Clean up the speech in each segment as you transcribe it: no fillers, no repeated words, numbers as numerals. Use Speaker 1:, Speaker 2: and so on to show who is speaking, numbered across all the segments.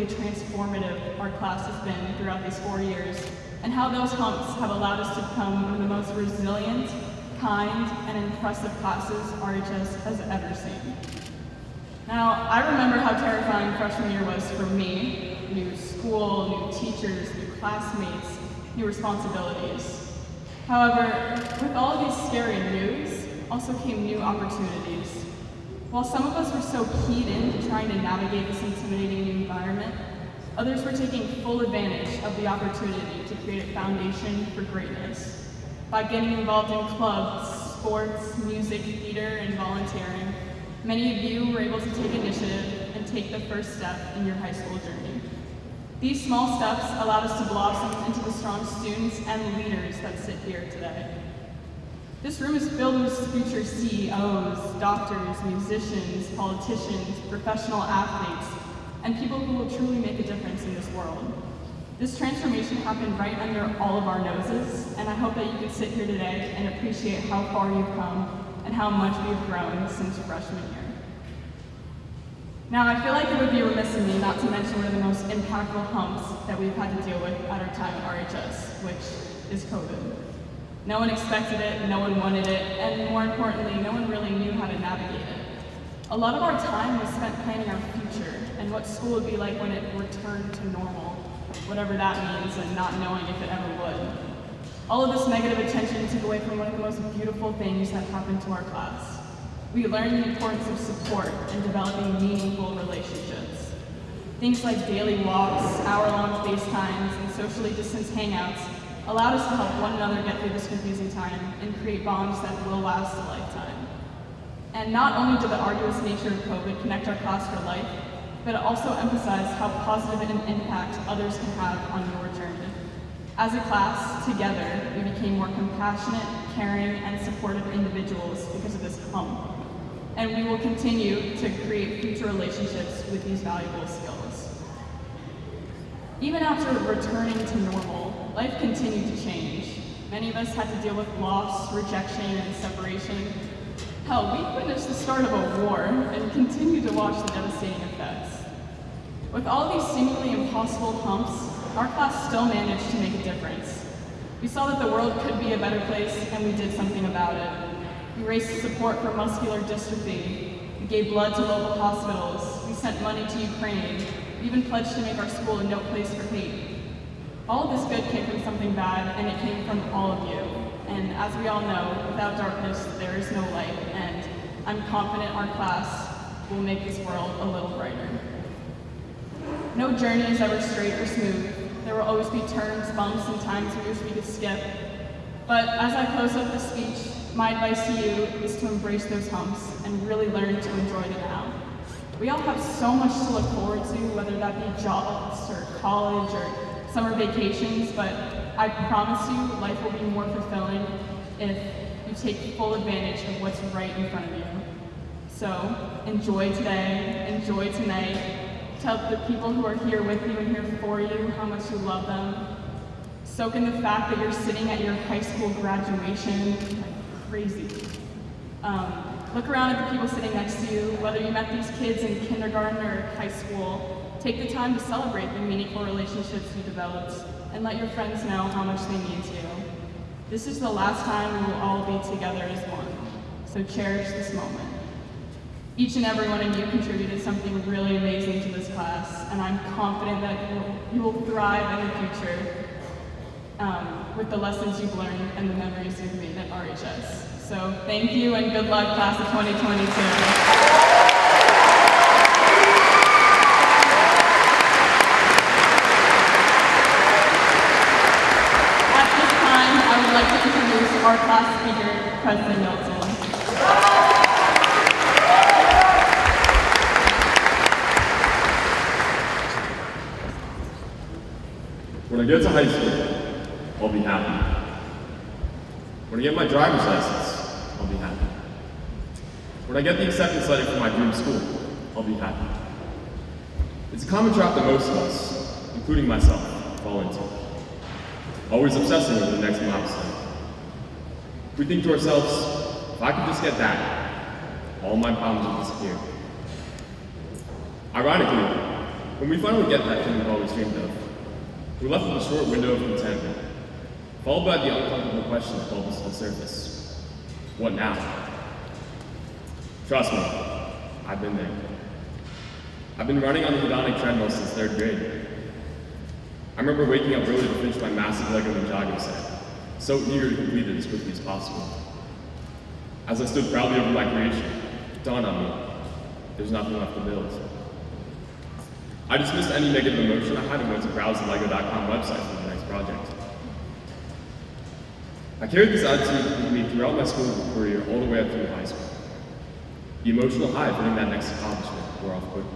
Speaker 1: transformative our class has been throughout these 4 years, and how those humps have allowed us to become one of the most resilient, kind, and impressive classes RHS has ever seen. Now, I remember how terrifying freshman year was for me. New school, new teachers, new classmates, new responsibilities. However, with all of these scary news, also came new opportunities. While some of us were so keyed into trying to navigate this intimidating new environment, others were taking full advantage of the opportunity to create a foundation for greatness. By getting involved in clubs, sports, music, theater, and volunteering, many of you were able to take initiative and take the first step in your high school journey. These small steps allowed us to blossom into the strong students and leaders that sit here today. This room is filled with future CEOs, doctors, musicians, politicians, professional athletes, and people who will truly make a difference in this world. This transformation happened right under all of our noses, and I hope that you can sit here today and appreciate how far you've come and how much we've grown since freshman year. Now, I feel like it would be remiss of me not to mention one of the most impactful humps that we've had to deal with at our time at RHS, which is COVID. No one expected it, no one wanted it, and more importantly, no one really knew how to navigate it. A lot of our time was spent planning our future and what school would be like when it returned to normal, whatever that means, and not knowing if it ever would. All of this negative attention took away from one of the most beautiful things that happened to our class. We learned the importance of support and developing meaningful relationships. Things like daily walks, hour-long FaceTimes, and socially distanced hangouts allowed us to help one another get through this confusing time and create bonds that will last a lifetime. And not only did the arduous nature of COVID connect our class for life, but it also emphasized how positive an impact others can have on your journey. As a class, together, we became more compassionate, caring, and supportive individuals because of this hump. And we will continue to create future relationships with these valuable skills. Even after returning to normal, life continued to change. Many of us had to deal with loss, rejection, and separation. Hell, we witnessed the start of a war and continue to watch the devastating effects. With all these seemingly impossible humps, our class still managed to make a difference. We saw that the world could be a better place, and we did something about it. We raised support for muscular dystrophy. We gave blood to local hospitals. We sent money to Ukraine. We even pledged to make our school a no place for hate. All of this good came from something bad, and it came from all of you. And as we all know, without darkness, there is no light, and I'm confident our class will make this world a little brighter. No journey is ever straight or smooth. There will always be turns, bumps, and times we wish we could skip. But as I close up this speech, my advice to you is to embrace those humps and really learn to enjoy the now. We all have so much to look forward to, whether that be jobs or college or summer vacations, but I promise you life will be more fulfilling if you take full advantage of what's right in front of you. So enjoy today, enjoy tonight. Tell the people who are here with you and here for you how much you love them. Soak in the fact that you're sitting at your high school graduation like crazy. Look around at the people sitting next to you, whether you met these kids in kindergarten or high school. Take the time to celebrate the meaningful relationships you developed and let your friends know how much they mean to you. This is the last time we will all be together as one, so cherish this moment. Each and every one of you contributed something really amazing to this class, and I'm confident that you will thrive in the future with the lessons you've learned and the memories you've made at RHS. So thank you and good luck, class of 2022. At this time, I would like to introduce our class speaker, President Milton.
Speaker 2: When I get to high school, I'll be happy. When I get my driver's license, I'll be happy. When I get the acceptance letter for my dream school, I'll be happy. It's a common trap that most of us, including myself, fall into. Always obsessing over the next milestone. We think to ourselves, if I could just get that, all my problems will disappear. Ironically, When we finally get that thing we've always dreamed of, we're left with a short window of contentment, followed by the uncomfortable question that bubbles to the surface. What now? Trust me, I've been there. I've been running on the hedonic treadmill since 3rd grade. I remember waking up early to finish my massive Lego jogging set, so eager to complete it as quickly as possible. As I stood proudly over my creation, it dawned on me, there's nothing left to build. I dismissed any negative emotion I had and went to browse the Lego.com website for the next project. I carried this attitude with me throughout my school career all the way up through high school. The emotional high of hitting that next accomplishment wore off quickly.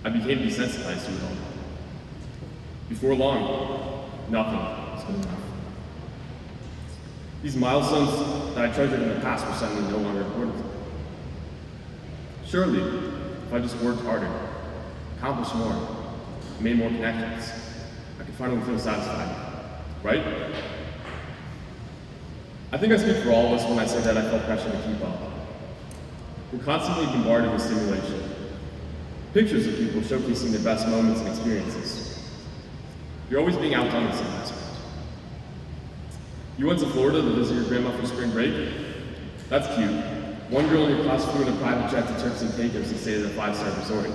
Speaker 2: I became desensitized to it all. Before long, nothing was good enough. These milestones that I treasured in the past were suddenly no longer important to me. Surely, if I just worked harder, accomplished more, made more connections, I could finally feel satisfied, right? I think I speak for all of us when I say that I felt pressure to keep up. We're constantly bombarded with stimulation. Pictures of people showcasing their best moments and experiences. You're always being outdone in some aspect. You went to Florida to visit your grandma for spring break? That's cute. One girl in your class flew in a private jet to Turks and Caicos and stayed at a 5-star resort.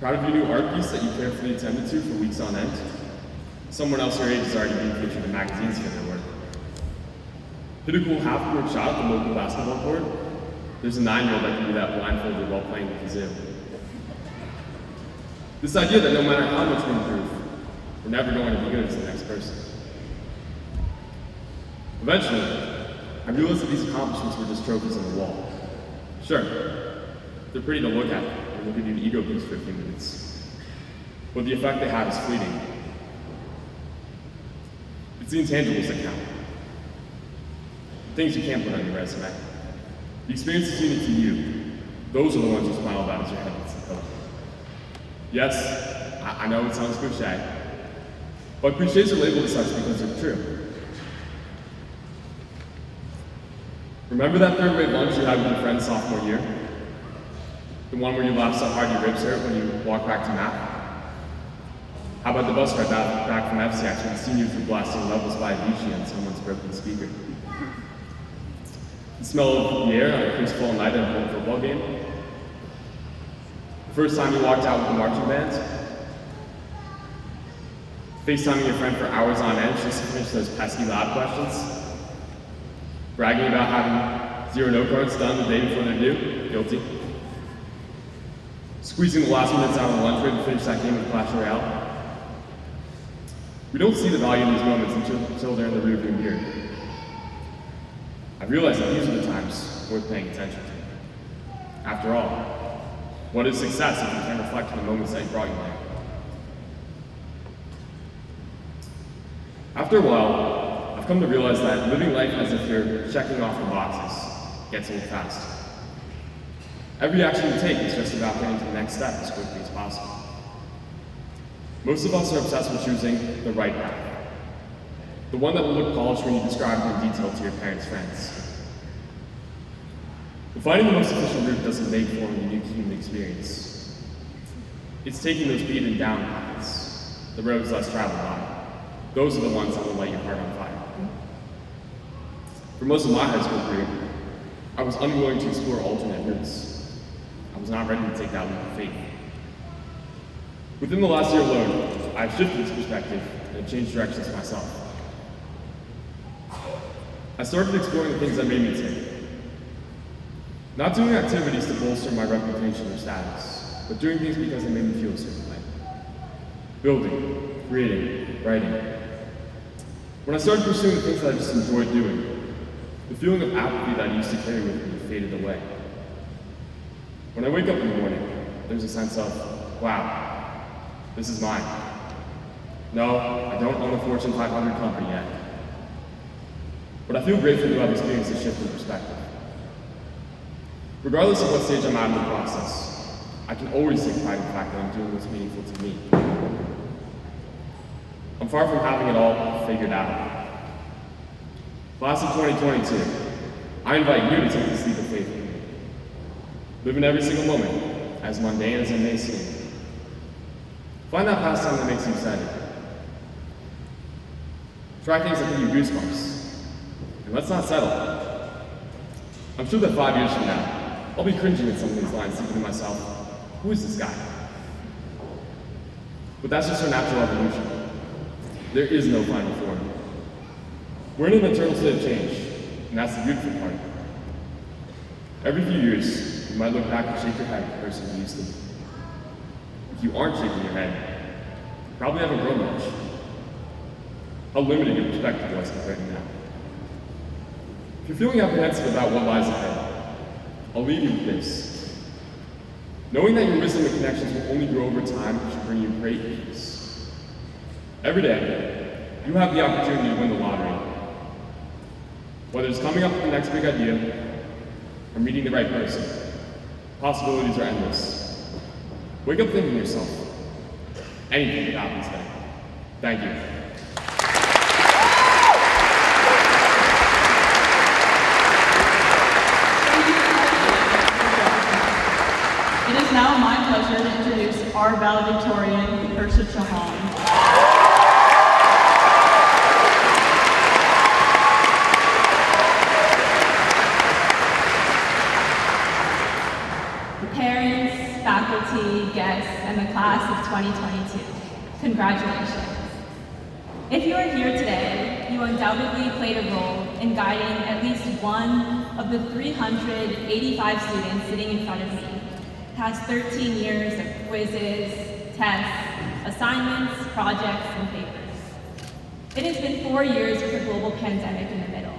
Speaker 2: Proud of your new art piece that you carefully attended to for weeks on end? Someone else your age is already being featured in magazines for their work. Hit a cool half-court shot at the local basketball court? There's a 9-year-old that can do that blindfolded while playing with the zoo. This idea that no matter how much we improve, we're never going to be good as the next person. Eventually, I realized that these accomplishments were just trophies on the wall. Sure, they're pretty to look at, and will give you an ego boost for a few minutes. But the effect they have is fleeting. It's the intangibles that count. The things you can't put on your resume. The experiences unique to you, those are the ones you smile about as your head hits the pillow. Yes, I know it sounds cliche, but cliches are labeled as such because they're true. Remember that 3rd grade lunch you had with your friends sophomore year? The one where you laughed so hard your ribs hurt when you walked back to math? How about the bus ride back from FCX when the seniors were blasting levels by Avicii on someone's broken speaker? The smell of the air on a crisp fall night at a home football game? The first time you walked out with the marching band? FaceTiming your friend for hours on end just to finish those pesky lab questions? Bragging about having 0 note cards done the day before they're due? Guilty. Squeezing the last minutes out of the lunch break to finish that game of Clash Royale? We don't see the value in these moments until they're in the rearview mirror. I've realized that these are the times worth paying attention to. After all, what is success if you can't reflect on the moments that brought you there? After a while, I've come to realize that living life as if you're checking off the boxes gets old fast. Every action you take is just about getting to the next step as quickly as possible. Most of us are obsessed with choosing the right path. The one that will look polished when you describe it in detail to your parents' friends. But finding the most efficient route doesn't make for a unique human experience. It's taking those beaten down paths, the roads less traveled on. Those are the ones that will light your heart on fire. For most of my high school career, I was unwilling to explore alternate routes. I was not ready to take that leap of faith. Within the last year alone, I've shifted this perspective and changed directions myself. I started exploring the things that made me tick. Not doing activities to bolster my reputation or status, but doing things because they made me feel a certain way. Building, creating, writing. When I started pursuing the things that I just enjoyed doing, the feeling of apathy that I used to carry with me faded away. When I wake up in the morning, there's a sense of, wow, this is mine. No, I don't own a Fortune 500 company yet. But I feel grateful to have experienced a shift in perspective. Regardless of what stage I'm at in the process, I can always take pride in the fact that I'm doing what's meaningful to me. I'm far from having it all figured out. Class of 2022, I invite you to take this leap of faith with me. Live in every single moment, as mundane as it may seem. Find that pastime that makes you excited. Try things that give you goosebumps. And let's not settle. I'm sure that 5 years from now, I'll be cringing at some of these lines, thinking to myself, who is this guy? But that's just our natural evolution. There is no final form. We're in an eternal state of change, and that's the beautiful part. Every few years, you might look back and shake your head at the person you used to be. If you aren't shaking your head, you probably haven't grown much. How limited your perspective was compared to now. If you're feeling apprehensive about what lies ahead, I'll leave you with this. Knowing that your wisdom and connections will only grow over time should bring you great peace. Every day, you have the opportunity to win the lottery. Whether it's coming up with the next big idea or meeting the right person, possibilities are endless. Wake up thinking to yourself, anything could happen today. Thank you.
Speaker 1: It is now my pleasure to introduce our valedictorian, Ursula Chahan. Parents, faculty, guests, and the class of 2022, congratulations. If you are here today, you undoubtedly played a role in guiding at least one of the 385 students sitting in front of me past 13 years of quizzes, tests, assignments, projects, and papers. It has been 4 years with a global pandemic in the middle,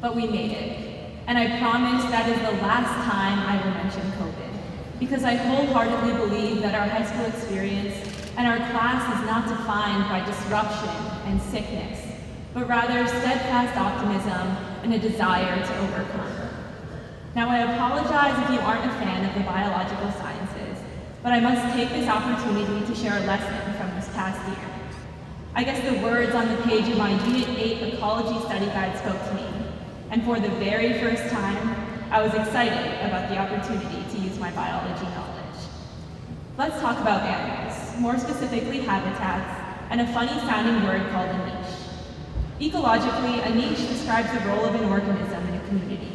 Speaker 1: but we made it. And I promise that is the last time I will mention COVID, because I wholeheartedly believe that our high school experience and our class is not defined by disruption and sickness, but rather steadfast optimism and a desire to overcome. Now, I apologize if you aren't a fan of the biological sciences, but I must take this opportunity to share a lesson from this past year. I guess the words on the page of my Unit 8 Ecology Study Guide spoke to me, and for the very first time, I was excited about the opportunity to use my biology knowledge. Let's talk about animals, more specifically habitats, and a funny-sounding word called a niche. Ecologically, a niche describes the role of an organism in a community.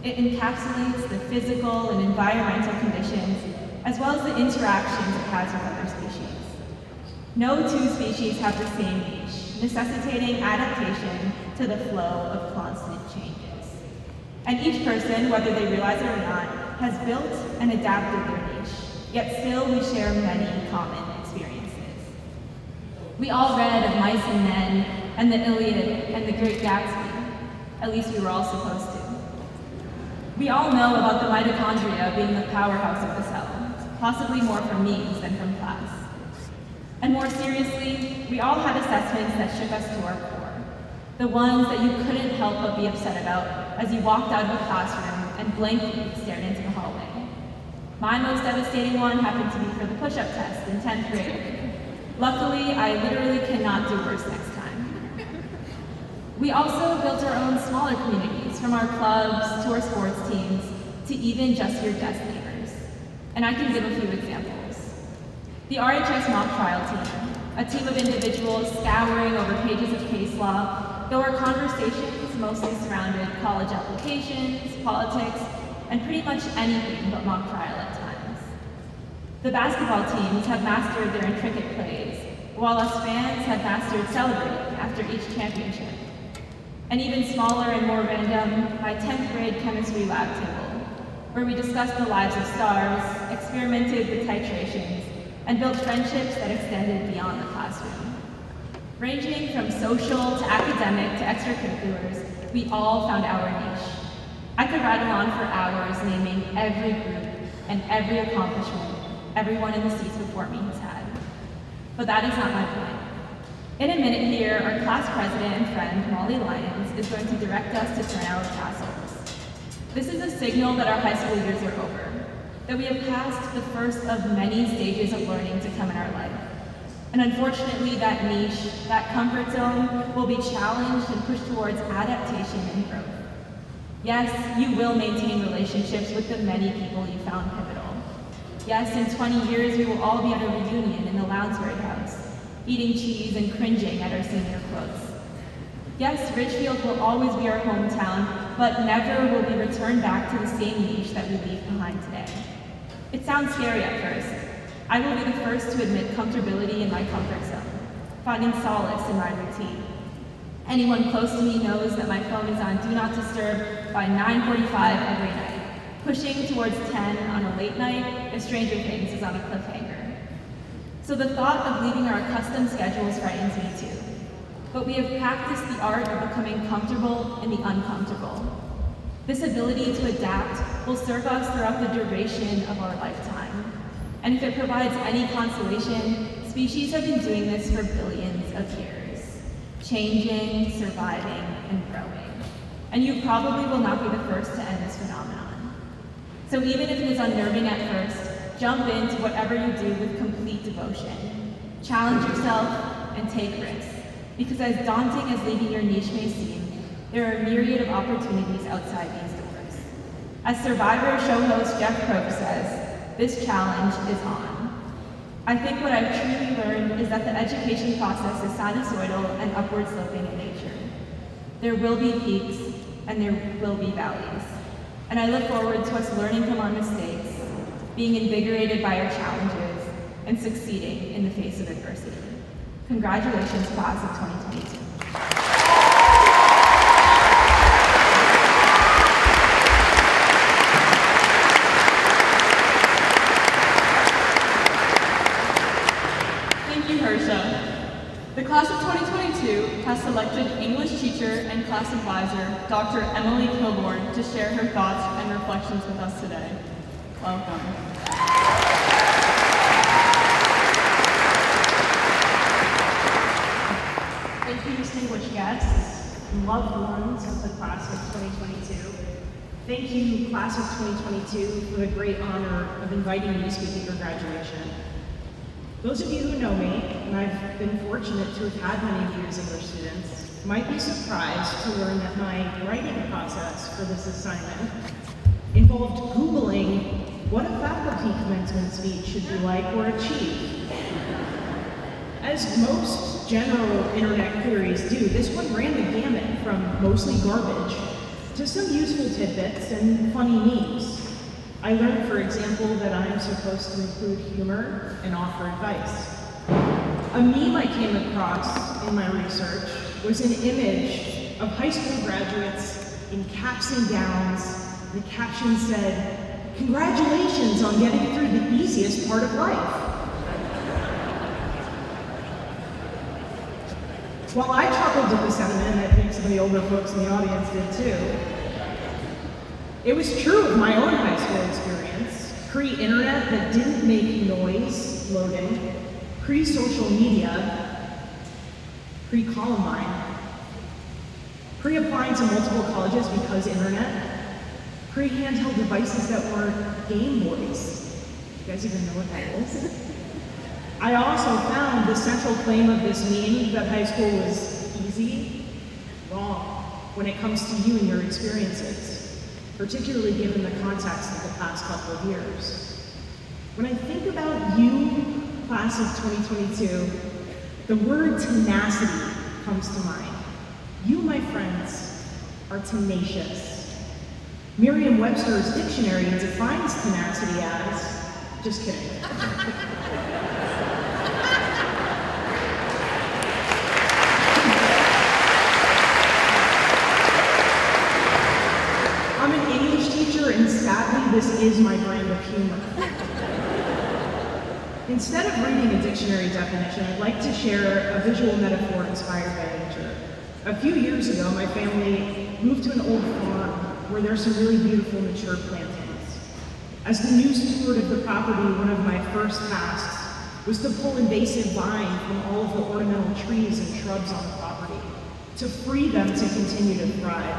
Speaker 1: It encapsulates the physical and environmental conditions, as well as the interactions it has with other species. No two species have the same niche, necessitating adaptation to the flow of constant changes. And each person, whether they realize it or not, has built and adapted their niche, yet still we share many common experiences. We all read of Mice and Men, and the Iliad, and the Great Gatsby. At least we were all supposed to. We all know about the mitochondria being the powerhouse of the cell, possibly more from memes than from class. And more seriously, we all had assessments that shook us to our core. The ones that you couldn't help but be upset about as you walked out of a classroom and blankly stared into the hallway. My most devastating one happened to be for the push-up test in 10th grade. Luckily, I literally cannot do worse next time. We also built our own smaller communities, from our clubs to our sports teams to even just your desk neighbors. And I can give a few examples. The RHS mock trial team, a team of individuals scouring over pages of case law, though our conversations mostly surrounded college applications, politics, and pretty much anything but mock trial at times. The basketball teams have mastered their intricate plays, while us fans have mastered celebrating after each championship. And even smaller and more random, my 10th grade chemistry lab table, where we discussed the lives of stars, experimented with titrations, and built friendships that extended beyond the classroom. Ranging from social to academic to extracurriculars, we all found our niche. I could rattle on for hours naming every group and every accomplishment everyone in the seats before me has had. But that is not my point. In a minute here, our class president and friend, Molly Lyons, is going to direct us to turn our tassels. This is a signal that our high school years are over, that we have passed the first of many stages of learning to come in our life. And unfortunately, that niche, that comfort zone, will be challenged and pushed towards adaptation and growth. Yes, you will maintain relationships with the many people you found pivotal.
Speaker 3: Yes, in 20 years, we will all be at a reunion in the Lounsbury House, eating cheese and cringing at our senior quotes. Yes, Ridgefield will always be our hometown, but never will we return back to the same niche that we leave behind today. It sounds scary at first. I will be the first to admit comfortability in my comfort zone, finding solace in my routine. Anyone close to me knows that my phone is on Do Not Disturb by 9:45 every night, pushing towards 10 on a late night if Stranger Things is on a cliffhanger. So the thought of leaving our accustomed schedules frightens me too. But we have practiced the art of becoming comfortable in the uncomfortable. This ability to adapt will serve us throughout the duration of our lifetime. And if it provides any consolation, species have been doing this for billions of years, changing, surviving, and growing. And you probably will not be the first to end this phenomenon. So even if it is unnerving at first, jump into whatever you do with complete devotion. Challenge yourself and take risks. Because as daunting as leaving your niche may seem, there are a myriad of opportunities outside these doors. As Survivor show host Jeff Probst says, this challenge is on. I think what I've truly learned is that the education process is sinusoidal and upward sloping in nature. There will be peaks and there will be valleys. And I look forward to us learning from our mistakes, being invigorated by our challenges, and succeeding in the face of adversity. Congratulations, class of 2022.
Speaker 1: Thank you, Hersha. The class of 2022 has selected English teacher and class advisor, Dr. Emily Kilborn, to share her thoughts and reflections with us today. Welcome.
Speaker 4: Thank you, distinguished guests and loved ones of the class of 2022. Thank you, class of 2022, for the great honor of inviting me to speak at your graduation. Those of you who know me, and I've been fortunate to have had many of you as English students, might be surprised to learn that my writing process for this assignment involved Googling what a faculty commencement speech should be like or achieve. As most general internet queries do, this one ran the gamut from mostly garbage to some useful tidbits and funny memes. I learned, for example, that I am supposed to include humor and offer advice. A meme I came across in my research was an image of high school graduates in caps and gowns. The caption said, "Congratulations on getting through the easiest part of life." While I chuckled at the sentiment, and I think some of the older folks in the audience did too, it was true of my own high school experience. Pre-internet that didn't make noise loading, pre-social media, pre-Columbine, pre-applying to multiple colleges because internet, pre-handheld devices that weren't Game Boys. You guys even know what that is? I also found the central claim of this meme that high school was easy, wrong when it comes to you and your experiences, particularly given the context of the past couple of years. When I think about you, class of 2022, the word tenacity comes to mind. You, my friends, are tenacious. Merriam-Webster's dictionary defines tenacity as, just kidding. I'm an English teacher, and sadly, this is my brand of humor. Instead of reading a dictionary definition, I'd like to share a visual metaphor inspired by nature. A few years ago, my family moved to an old farm where there's some really beautiful mature plantings. As the new steward of the property, one of my first tasks was to pull invasive vine from all of the ornamental trees and shrubs on the property to free them to continue to thrive.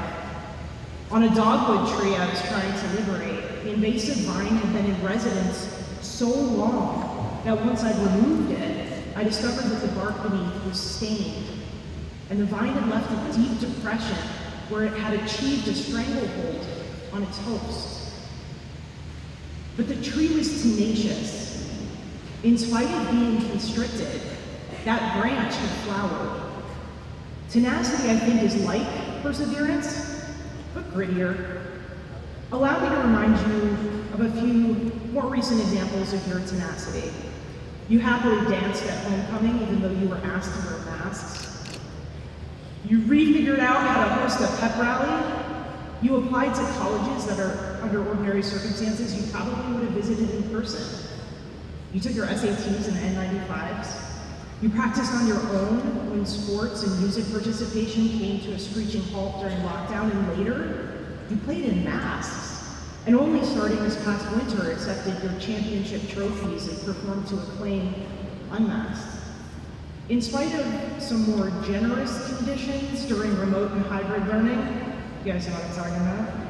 Speaker 4: On a dogwood tree I was trying to liberate, the invasive vine had been in residence so long that once I'd removed it, I discovered that the bark beneath was stained, and the vine had left a deep depression where it had achieved a stranglehold on its host. but the tree was tenacious. In spite of being constricted, that branch had flowered. Tenacity, I think, is like perseverance, but grittier. Allow me to remind you of a few more recent examples of your tenacity. You happily danced at homecoming even though you were asked to wear masks. You refigured out how to host a pep rally. You applied to colleges that are under ordinary circumstances you probably would have visited in person. You took your SATs and N95s. You practiced on your own when sports and music participation came to a screeching halt during lockdown, and later, you played in masks, and only starting this past winter accepted your championship trophies and performed to acclaim unmasked. In spite of some more generous conditions during remote and hybrid learning, you guys know what I'm talking about,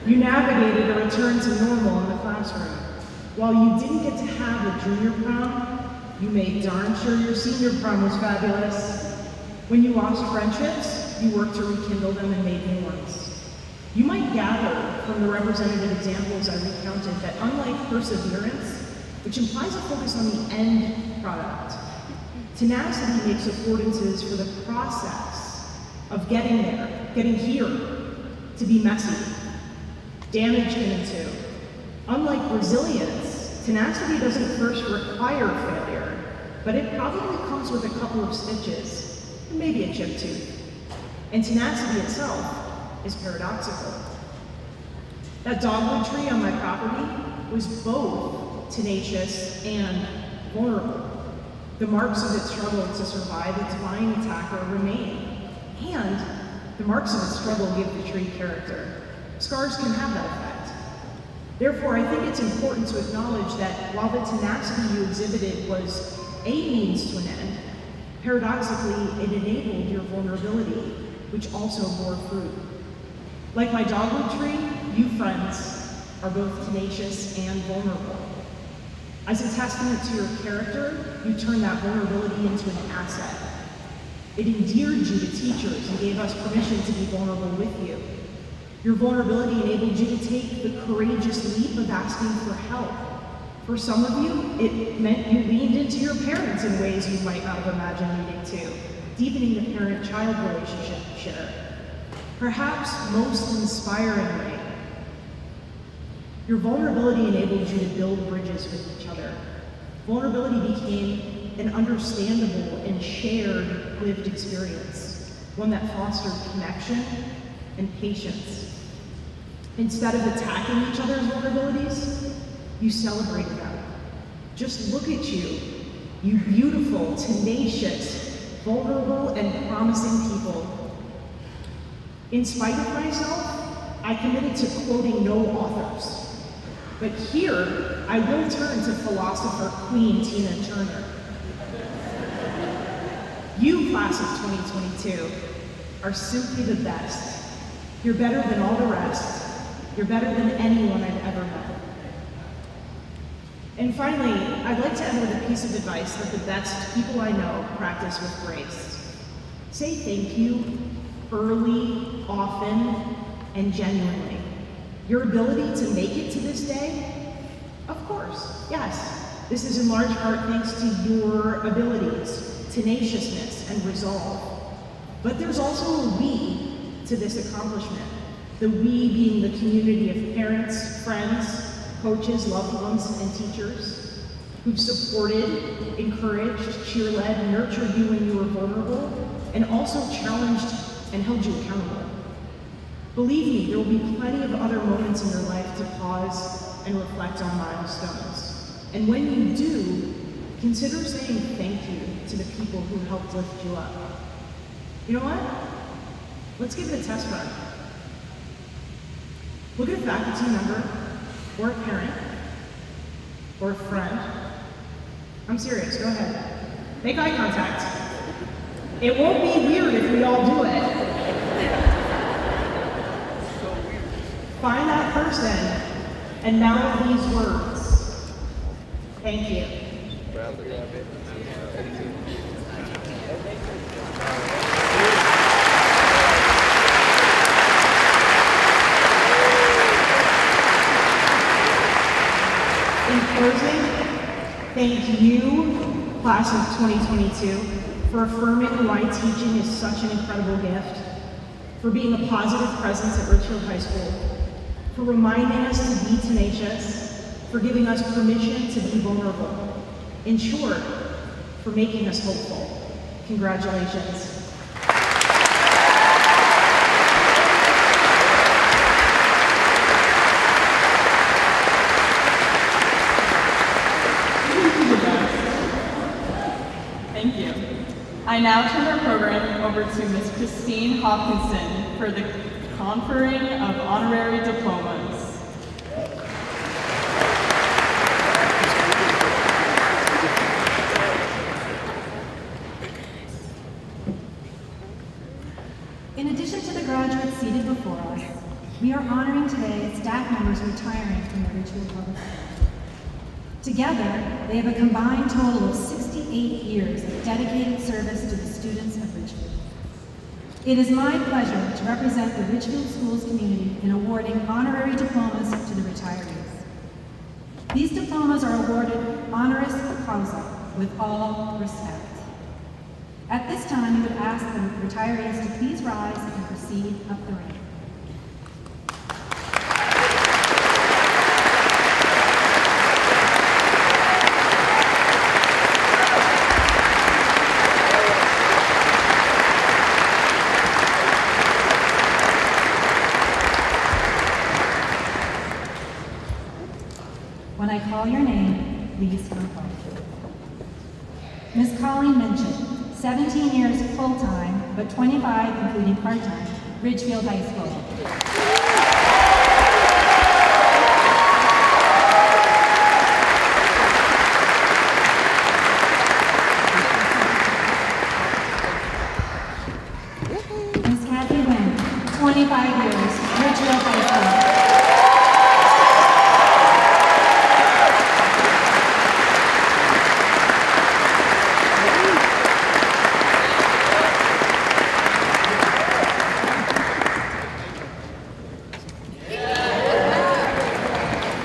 Speaker 4: you navigated a return to normal in the classroom. While you didn't get to have a junior prom, you made darn sure your senior prom was fabulous. When you lost friendships, you worked to rekindle them and made new ones. You might gather from the representative examples I recounted that unlike perseverance, which implies a focus on the end product, tenacity makes affordances for the process of getting there, getting here, to be messy, damage can ensue. Unlike resilience, tenacity doesn't first require failure, but it probably comes with a couple of stitches, and maybe a chipped tooth. And tenacity itself is paradoxical. That dogwood tree on my property was both tenacious and vulnerable. The marks of its struggle to survive its vine attacker remain, and the marks of its struggle give the tree character. Scars can have that effect. Therefore, I think it's important to acknowledge that while the tenacity you exhibited was a means to an end, paradoxically, it enabled your vulnerability, which also bore fruit. Like my dogwood tree, you friends are both tenacious and vulnerable. As a testament to your character, you turned that vulnerability into an asset. It endeared you to teachers and gave us permission to be vulnerable with you. Your vulnerability enabled you to take the courageous leap of asking for help. For some of you, it meant you leaned into your parents in ways you might not have imagined needing to, deepening the parent-child relationship you share. Perhaps most inspiringly, your vulnerability enabled you to build bridges with each other. Vulnerability became an understandable and shared lived experience, one that fostered connection and patience. Instead of attacking each other's vulnerabilities, you celebrated them. Just look at you, you beautiful, tenacious, vulnerable, and promising people. In spite of myself, I committed to quoting no authors. But here, I will turn to philosopher Queen Tina Turner. You, class of 2022, are simply the best. You're better than all the rest. You're better than anyone I've ever met. And finally, I'd like to end with a piece of advice that the best people I know practice with grace. Say thank you early, often, and genuinely. Your ability to make it to this day? Of course, yes. This is in large part thanks to your abilities, tenaciousness, and resolve. But there's also a we to this accomplishment. The we being the community of parents, friends, coaches, loved ones, and teachers who've supported, encouraged, cheer-led, nurtured you when you were vulnerable, and also challenged and held you accountable. Believe me, there will be plenty of other moments in your life to pause and reflect on milestones. And when you do, consider saying thank you to the people who helped lift you up. You know what? Let's give it a test run. Look at a faculty member, or a parent, or a friend. I'm serious, go ahead. Make eye contact. It won't be weird if we all do it. Find that person and mouth these words. Thank you. Thank you, class of 2022, for affirming why teaching is such an incredible gift, for being a positive presence at Ridgefield High School, for reminding us to be tenacious, for giving us permission to be vulnerable. In short, for making us hopeful. Congratulations.
Speaker 1: Thank you. I now turn our program over to Ms. Christine Hopkinson for the conferring of honorary diplomas.
Speaker 5: In addition to the graduates seated before us, we are honoring today staff members retiring from the Ridgefield Public Schools. Together, they have a combined total of 68 years of dedicated service to the students of Ridgefield. It is my pleasure to represent the Ridgefield Schools community in awarding honorary diplomas to the retirees. These diplomas are awarded honoris causa with all respect. At this time, we would ask the retirees to please rise and proceed up the ramp. When I call your name, please come forward. Ms. Colleen Minchin, 17 years full-time, but 25 including part-time, Ridgefield High School. Ms. Kathy Wynn, 25 years, Ridgefield High School.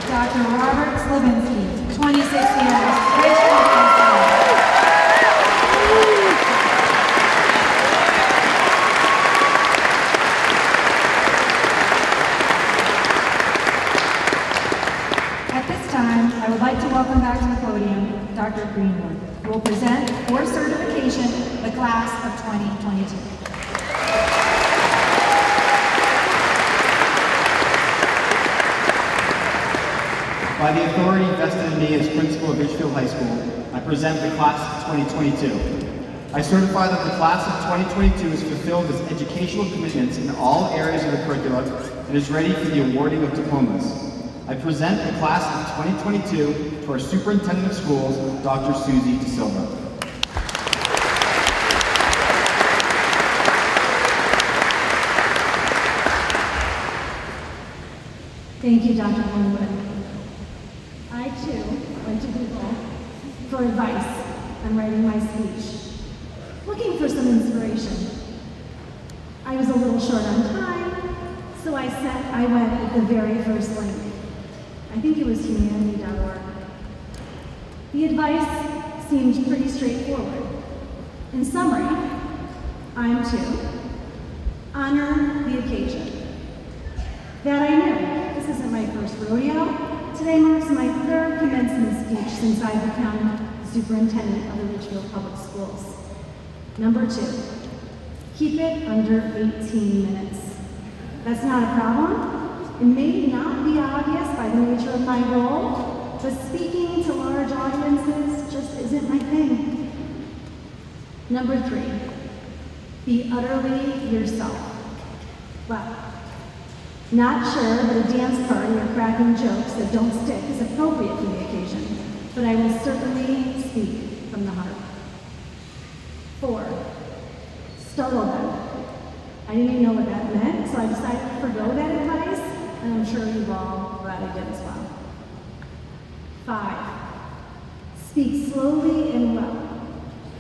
Speaker 5: Dr. Robert Slavinsky, 26 years, Ridgefield High School. At this time, I would like to welcome back to the podium Dr. Greenwood, who will present for certification the class of 2022.
Speaker 6: By the authority vested in me as principal of Ridgefield High School, I present the class of 2022. I certify that the class of 2022 has fulfilled its educational commitments in all areas of the curriculum and is ready for the awarding of diplomas. I present the class of 2022 to our Superintendent of Schools, Dr. Susie De Silva.
Speaker 7: Thank you, Dr. Greenwood. I, too, went to Google for advice on writing my speech, looking for some inspiration. I was a little short on time, so I went with the very first link. I think it was humanity.org. The advice seemed pretty straightforward. In summary, I'm to honor the occasion. That I knew. This isn't my first rodeo. Today marks my third commencement speech since I became superintendent of the Ridgefield Public Schools. Number 2, keep it under 18 minutes. That's not a problem. It may not be obvious by the nature of my role, but speaking to large audiences just isn't my thing. Number 3, be utterly yourself. Well, not sure that a dance party or cracking jokes that don't stick is appropriate for the occasion, but I will certainly speak from the heart. 4, startle them. I didn't even know what that meant, so I decided to forgo that advice, and I'm sure you've all glad I did as well. 5, speak slowly and well.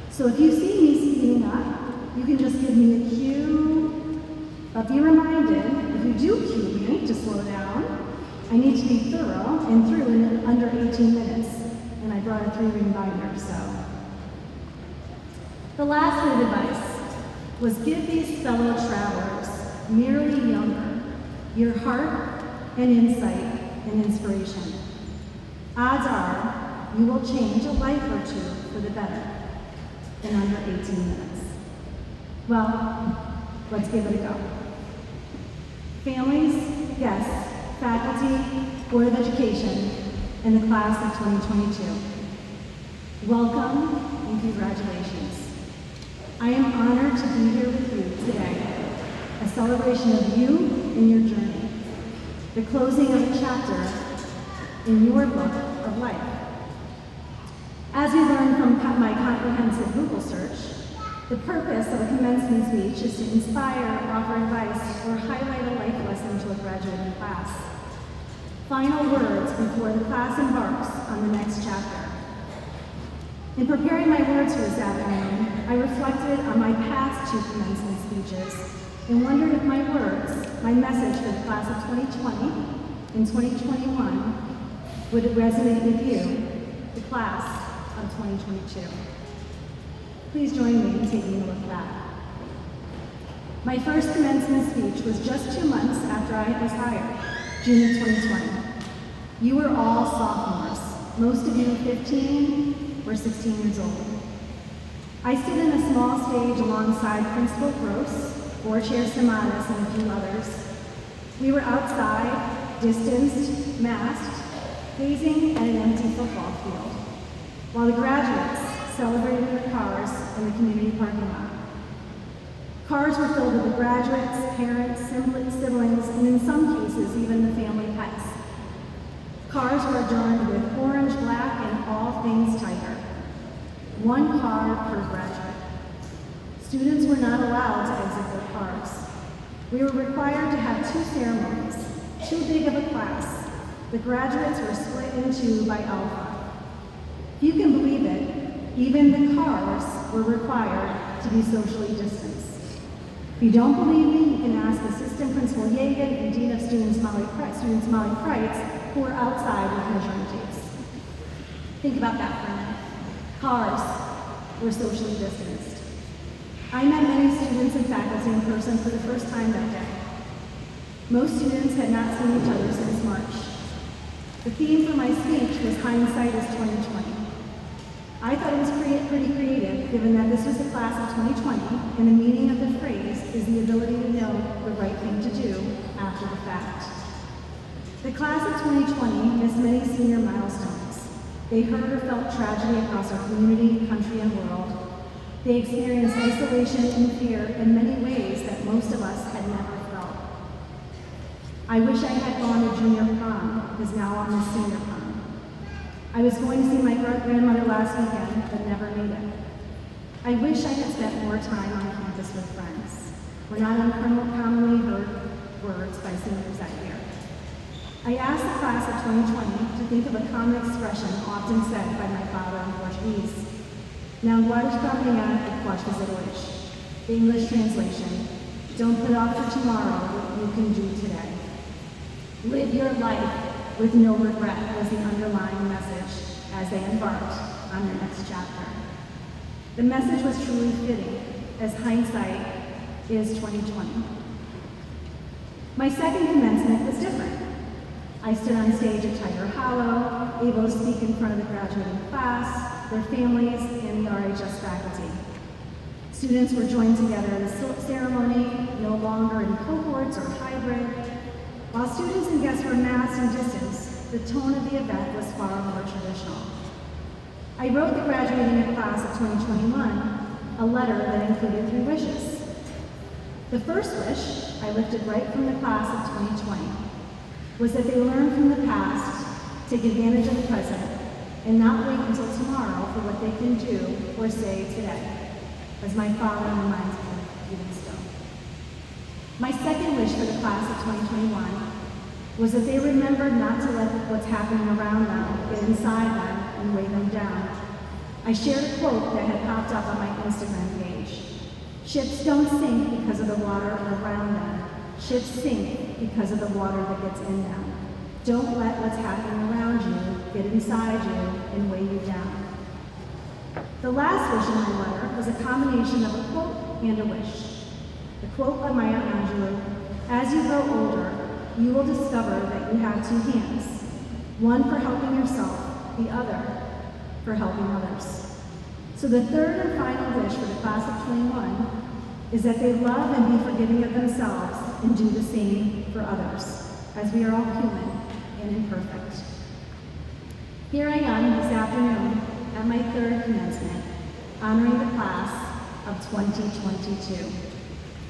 Speaker 7: So if you see me speeding up, you can just give me a cue, but be reminded, if you do cue me to slow down, I need to be thorough and through in under 18 minutes, and I brought a 3-ring binder, so. The last bit of advice was give these fellow travelers, merely younger, your heart and insight and inspiration. Odds are you will change a life or two for the better in under 18 minutes. Well, let's give it a go. Families, guests, faculty, Board of Education, and the class of 2022. Welcome and congratulations. I am honored to be here with you today, a celebration of you and your journey, the closing of a chapter in your book of life. As we learned from my comprehensive Google search, the purpose of a commencement speech is to inspire, offer advice, or highlight a life lesson to a graduating class. Final words before the class embarks on the next chapter. In preparing my words for this afternoon, I reflected on my past 2 commencement speeches and wondered if my words, my message for the class of 2020 and 2021 would resonate with you, the class of 2022. Please join me in taking a look back. My first commencement speech was just 2 months after I was hired, June of 2020. You were all sophomores, most of you 15 or 16 years old. I stood in a small stage alongside Principal Gross, Board Chair Samadas, and a few others. We were outside, distanced, masked, gazing at an empty football field, while the graduates celebrated in their cars in the community parking lot. Cars were filled with the graduates, parents, siblings, and in some cases, even the family pets. Cars were adorned with orange, black, and all things Tiger. 1 car per graduate. Students were not allowed to exit their cars. We were required to have 2 ceremonies, too big of a class. The graduates were split in 2 by Alpha. If you can believe it, even the cars were required to be socially distanced. If you don't believe me, you can ask Assistant Principal Yeagan and Dean of Students Molly Kreitz, who were outside with measuring tapes. Think about that for a minute. Cars were socially distanced. I met many students and faculty in person for the first time that day. Most students had not seen each other since March. The theme for my speech was Hindsight is 2020. I thought it was pretty creative, given that this was the class of 2020, and the meaning of the phrase is the ability to know the right thing to do after the fact. The class of 2020 missed many senior milestones. They heard or felt tragedy across our community, country, and world. They experienced isolation and fear in many ways that most of us had never felt. I wish I had gone to junior prom, because now I'm a senior prom. I was going to see my grandmother last weekend, but never made it. I wish I had spent more time on campus with friends. We're not commonly heard words by seniors that year. I asked the class of 2020 to think of a common expression often said by my father in Portuguese. Não guardes para amanhã o que podes fazer hoje. The English translation, don't put off for tomorrow what you can do today. Live your life with no regret was the underlying message as they embarked on the next chapter. The message was truly fitting, as hindsight is 2020. My second commencement was different. I stood on stage at Tiger Hollow, able to speak in front of the graduating class, their families, and the RHS faculty. Students were joined together in a ceremony, no longer in cohorts or hybrid. While students and guests were masked and distanced, the tone of the event was far more traditional. I wrote the graduating class of 2021 a letter that included 3 wishes. The first wish, I lifted right from the class of 2020, was that they learn from the past, take advantage of the present, and not wait until tomorrow for what they can do or say today, as my father reminds me even still. My second wish for the class of 2021 was that they remembered not to let what's happening around them get inside them and weigh them down. I shared a quote that had popped up on my Instagram page. Ships don't sink because of the water around them. Ships sink because of the water that gets in them. Don't let what's happening around you get inside you and weigh you down. The last wish in my letter was a combination of a quote and a wish. The quote by Maya Angelou: "As you grow older, you will discover that you have two hands, one for helping yourself, the other for helping others." So the third and final wish for the class of 21 is that they love and be forgiving of themselves and do the same for others, as we are all human and imperfect. Here I am this afternoon at my third commencement, honoring the class of 2022.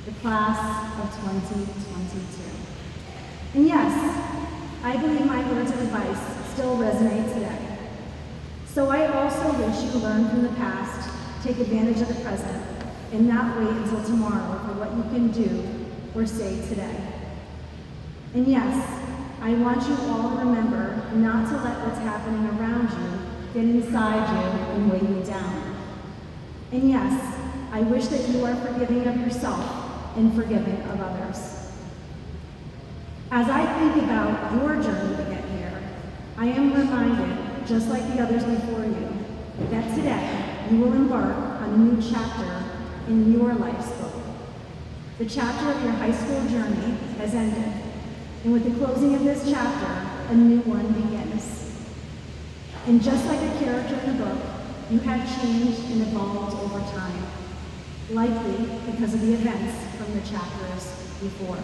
Speaker 7: The class of 2022. And yes, I believe my words of advice still resonate today. So I also wish you learn from the past, take advantage of the present, and not wait until tomorrow for what you can do or say today. And yes, I want you all to remember not to let what's happening around you get inside you and weigh you down. And yes, I wish that you are forgiving of yourself and forgiving of others. As I think about your journey to get here, I am reminded, just like the others before you, that today you will embark on a new chapter in your life's book. The chapter of your high school journey has ended, and with the closing of this chapter, a new one begins. And just like a character in a book, you have changed and evolved over time, likely because of the events from the chapters before.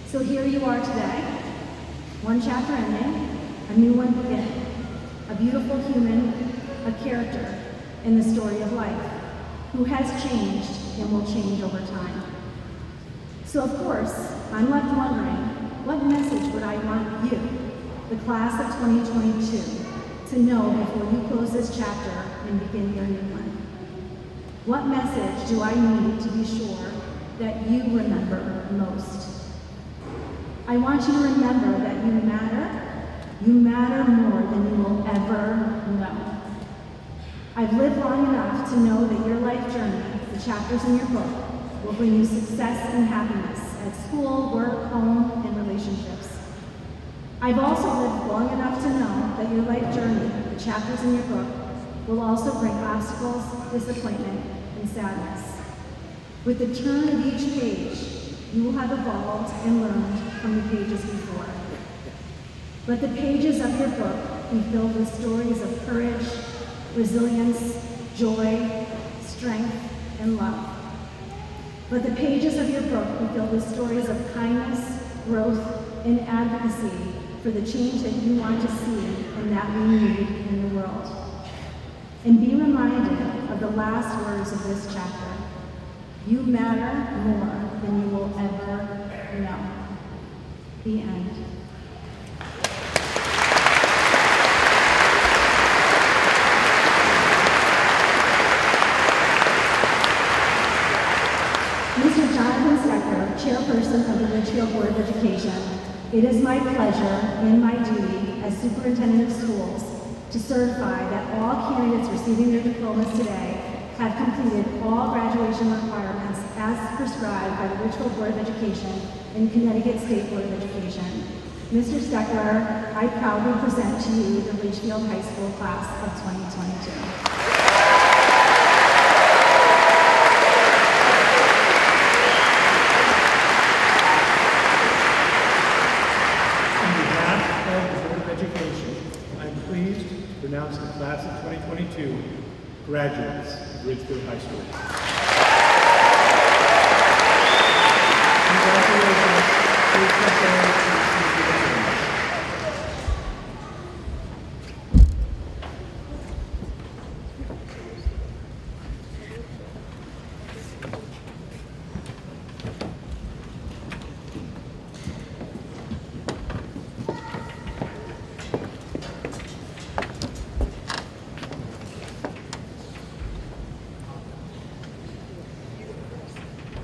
Speaker 7: So here you are today, one chapter ending, a new one beginning, a beautiful human, a character in the story of life, who has changed and will change over time. So of course, I'm left wondering, what message would I want you, the class of 2022, to know before you close this chapter and begin your new one? What message do I need to be sure that you remember most? I want you to remember that you matter more than you will ever know. I've lived long enough to know that your life journey, the chapters in your book, will bring you success and happiness at school, work, home, and relationships. I've also lived long enough to know that your life journey, the chapters in your book, will also bring obstacles, disappointment, and sadness. With the turn of each page, you will have evolved and learned from the pages before. Let the pages of your book be filled with stories of courage, resilience, joy, strength, and love. Let the pages of your book be filled with stories of kindness, growth, and advocacy for the change that you want to see and that we need in the world. And be reminded of the last words of this chapter. You matter more than you will ever know. The end. Mr. Jonathan Stecker, Chairperson of the Ridgefield Board of Education, it is my pleasure and my duty as Superintendent of Schools to certify that all candidates receiving their diplomas today have completed all graduation requirements as prescribed by the Ridgefield Board of Education and Connecticut State Board of Education. Mr. Steckler, I proudly present to you the Ridgefield High School class of 2022.
Speaker 8: Announce the class of 2022 graduates of Ridgefield High School. Congratulations. Please come forward to receive your diplomas.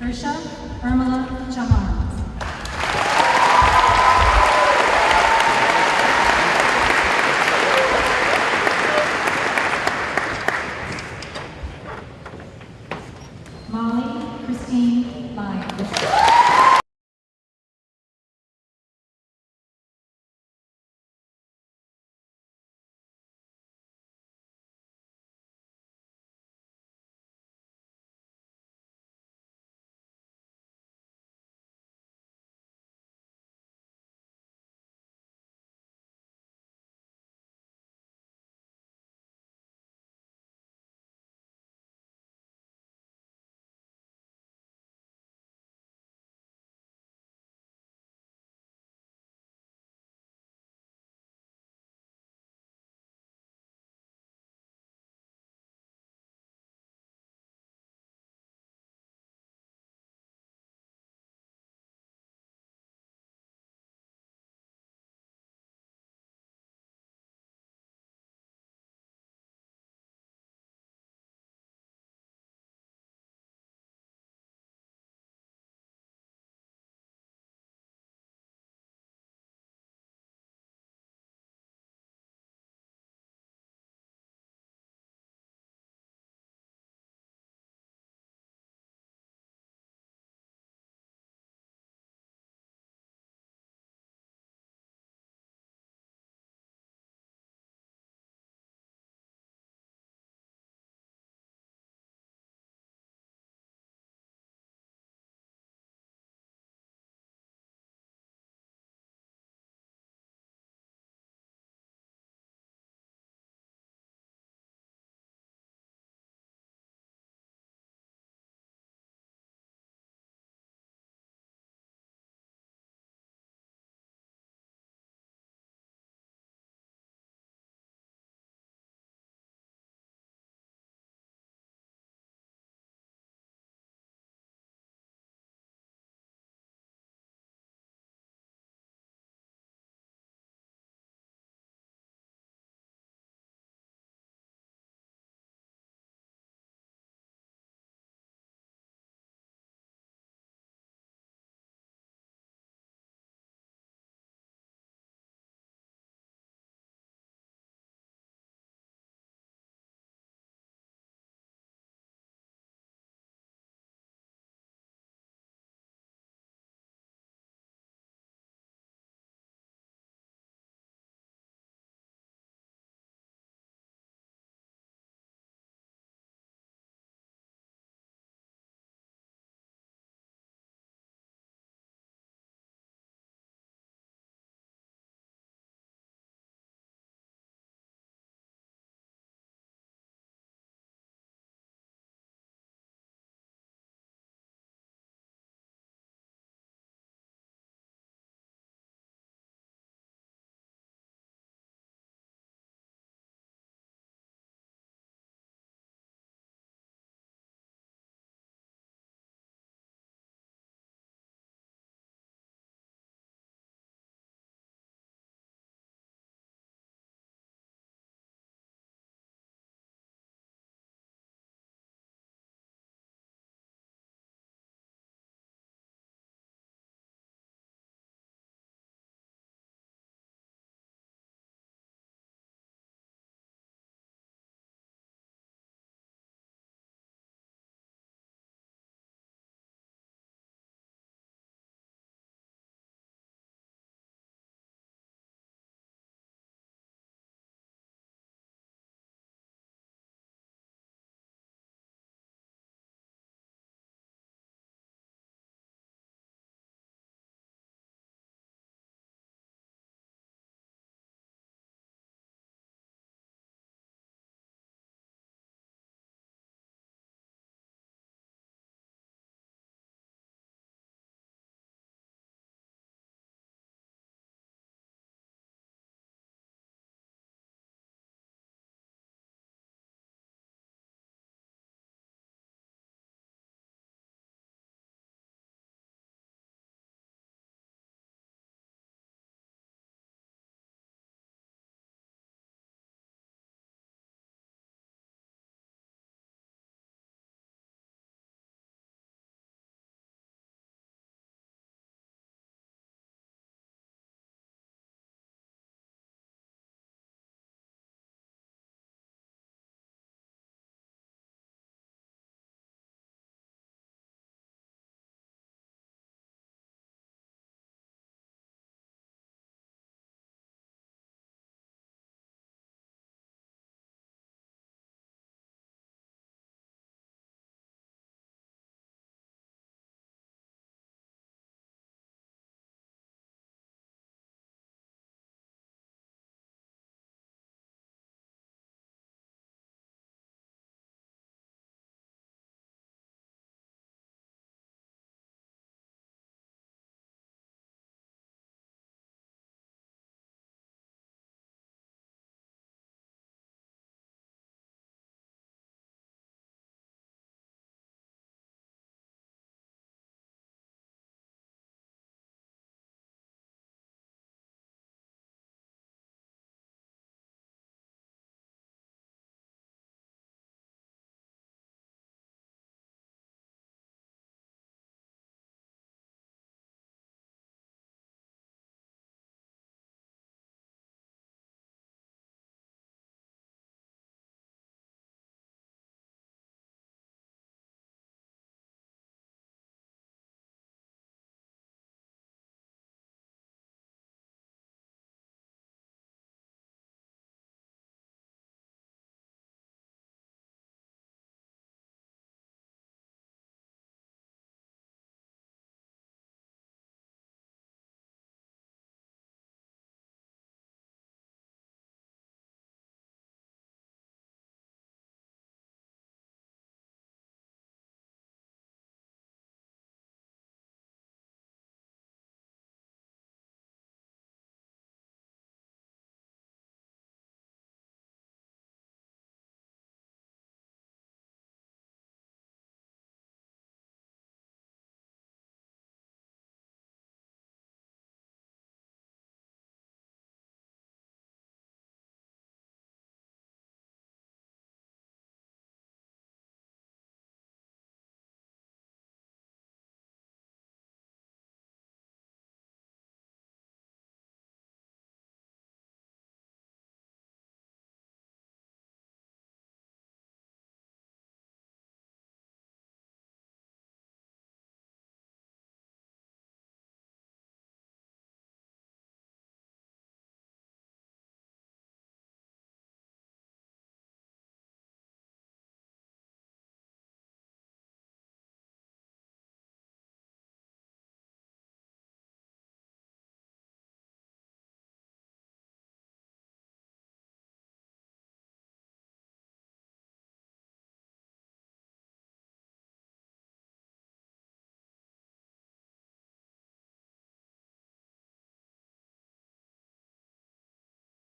Speaker 5: Ursha Irmila Chahar. Molly Christine Lyons.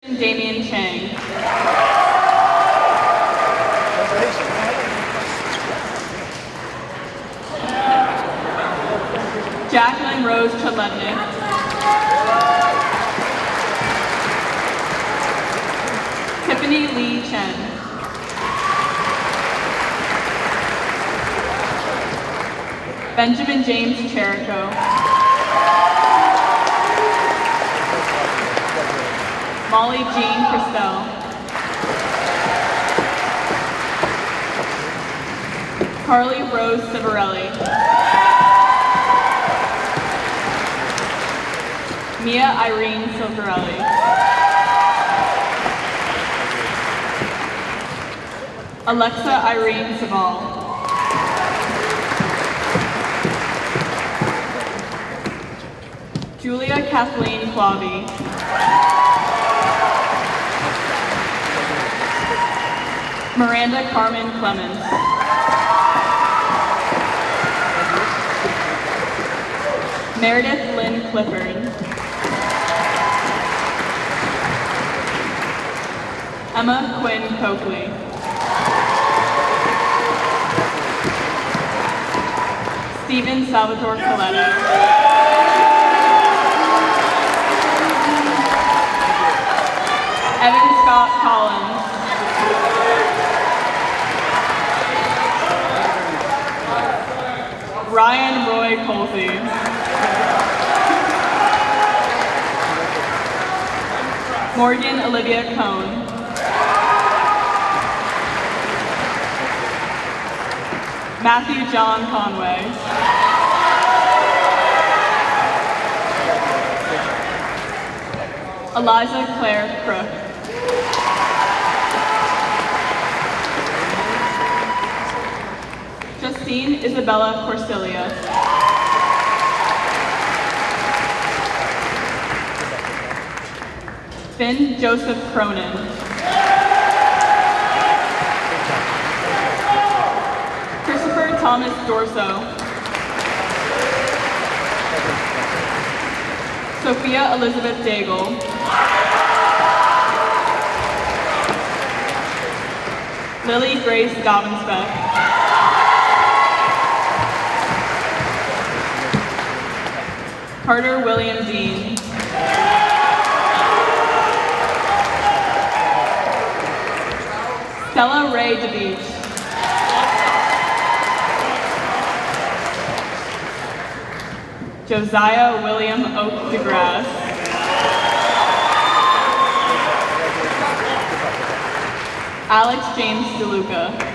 Speaker 1: Damian Chang. Jacqueline Rose Chaletnik. Tiffany Lee Chen. Benjamin James Cherico. Molly Jean Christel. Carly Rose Civarelli. Mia Irene Silverelli. Alexa Irene Saval. Julia Kathleen Clavi. Miranda Carmen Clemens. Meredith Lynn Clifford. Emma Quinn Coakley. Stephen Salvatore Coletto. Evan Scott Collins. Ryan Roy Colsey. Morgan Olivia Cohn. Matthew John Conway. Eliza Claire Crook. Justine Isabella Corsilia. Finn Joseph Cronin. Christopher Thomas Dorso. Sophia Elizabeth Daigle. Lily Grace Dobbins-Beck. Carter William Dean. Stella Ray DeBeach. Josiah William Oak DeGrasse. Alex James DeLuca.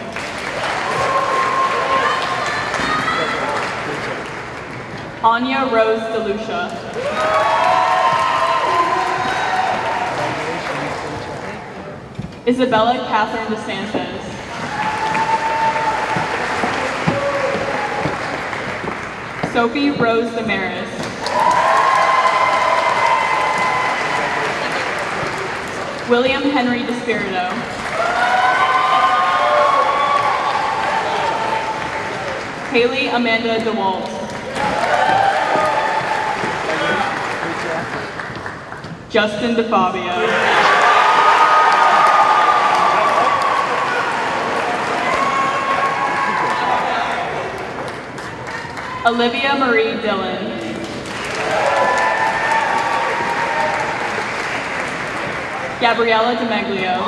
Speaker 1: Anya Rose DeLucia. Isabella Catherine DeSantis. Sophie Rose Damaris. William Henry DeSpirito. Haley Amanda DeWalt. Justin DeFabio. Olivia Marie Dillon. Gabriella DiMeglio.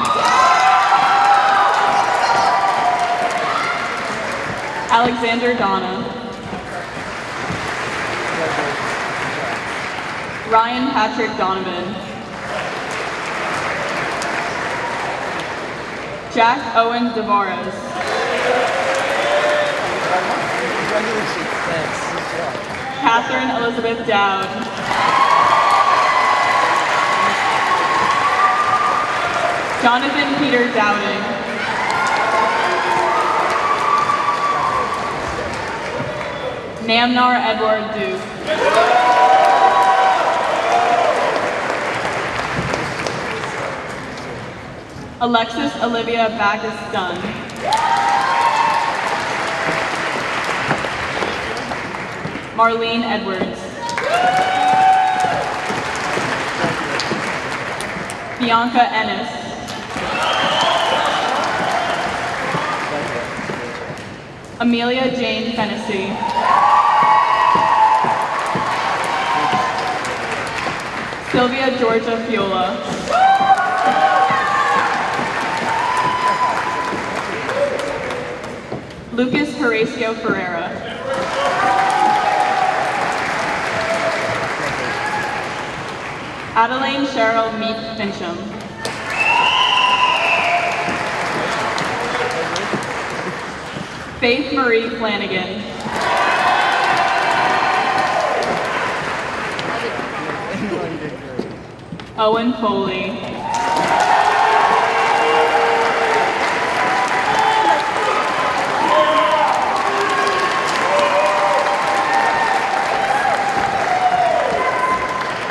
Speaker 1: Alexander Donna. Ryan Patrick Donovan. Jack Owen Devares. Catherine Elizabeth Dowd. Jonathan Peter Dowding. Namnar Edward Duke. Alexis Olivia Backus Dunn. Marlene Edwards. Bianca Ennis. Amelia Jane Fennessy. Sylvia Georgia Fiola. Lucas Horacio Ferreira. Adeline Cheryl Meek Fincham. Faith Marie Flanagan. Owen Foley.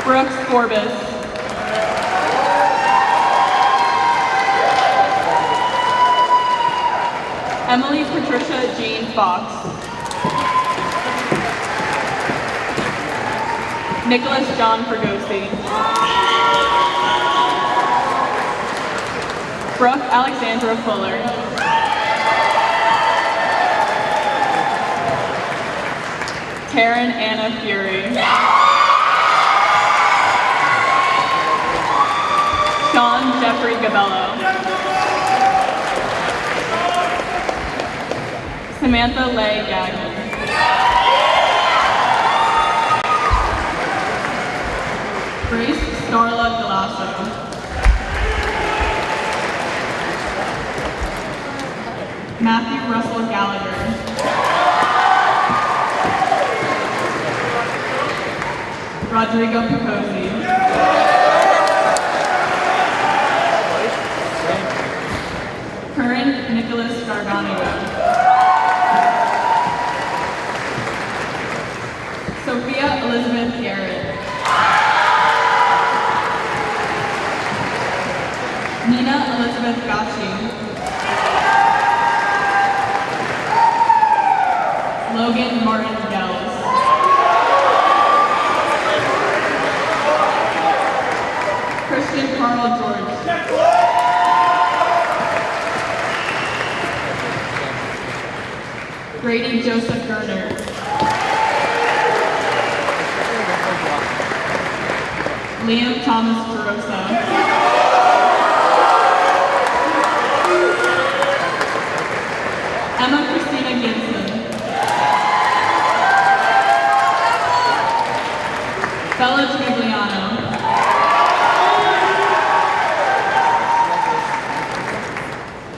Speaker 1: Brooks Forbes. Emily Patricia Jean Fox. Nicholas John Fergosi. Brooke Alexandra Fuller. Karen Anna Fury. Sean Jeffrey Gabello. Samantha Leigh Gagnon. Grace Starla Galasso. Matthew Russell Gallagher. Rodrigo Picosi. Curran Nicholas Garganio. Sophia Elizabeth Garrett. Nina Elizabeth Gacci. Logan Martin Gels. Christian Carl George. Grady Joseph Gerner. Liam Thomas Gerosa. Emma Christina Gibson. Bella Giuliano.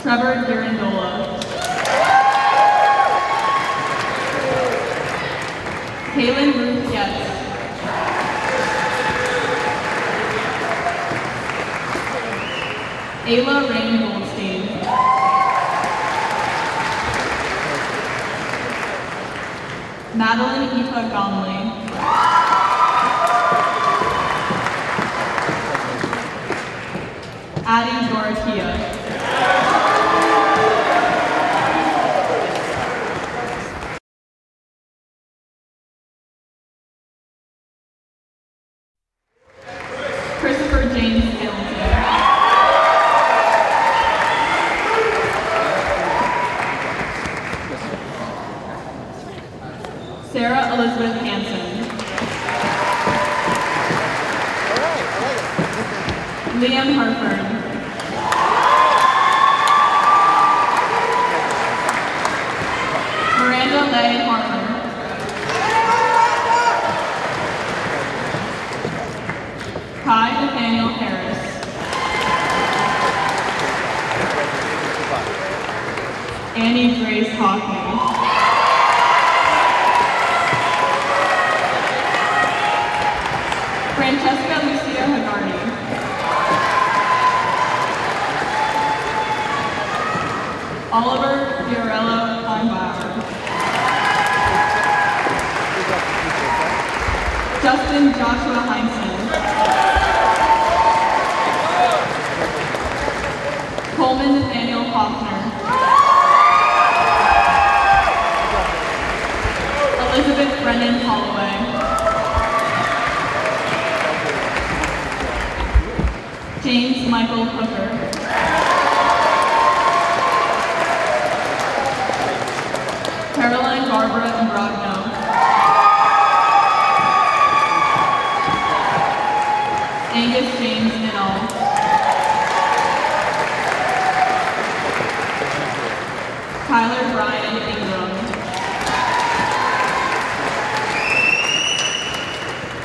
Speaker 1: Trevor Girandola. Kaylin Ruth Getz. Ayla Rain Goldstein. Madeline Aoife Gomley. Addie Dorothea. Christopher James Hamilton. Sarah Elizabeth Hansen. Liam Harford. Miranda Leigh Harmer. Kai Nathaniel Harris. Annie Grace Hockney. Francesca Lucia Hagarty. Oliver Fiorello Feinbauer. Justin Joshua Heinsohn. Coleman Nathaniel Hoffner. Elizabeth Brennan Holloway. James Michael Hooker. Caroline Barbara Imbrogno. Angus James Inall. Tyler Brian Ingram.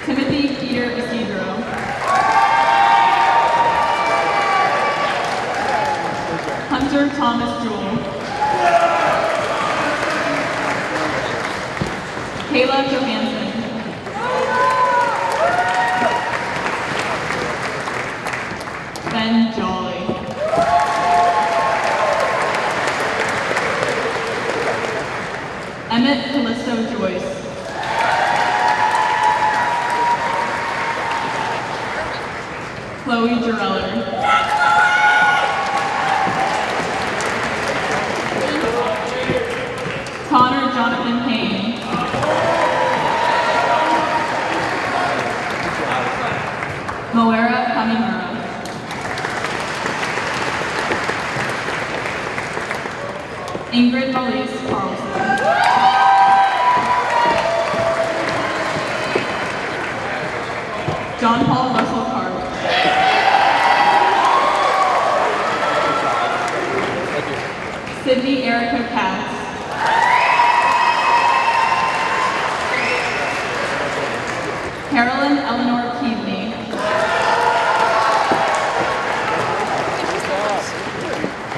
Speaker 1: Timothy Peter Isidro. Hunter Thomas Jewell. Kayla Johansson. Ben Jolly. Emmett Callisto Joyce. Chloe Gireller. Connor Jonathan Payne. Moera Kamimura. Ingrid Malise Carlson. John Paul Russell Carp. Sydney Erica Katz. Carolyn Eleanor Keaveney.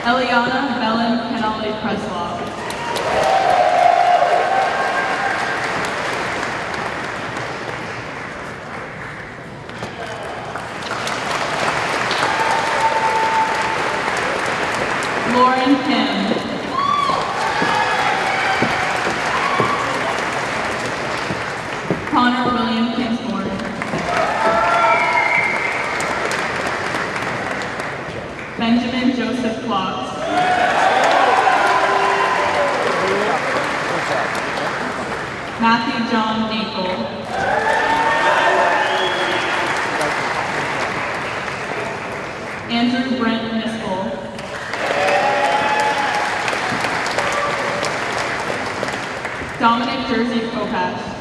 Speaker 1: Eliana Belen Kennelly Preslaw. Lauren Kim. Connor William Kingsmore. Benjamin Joseph Klotz. Matthew John Naple. Andrew Brent Nispel. Dominic Jersey Kopach.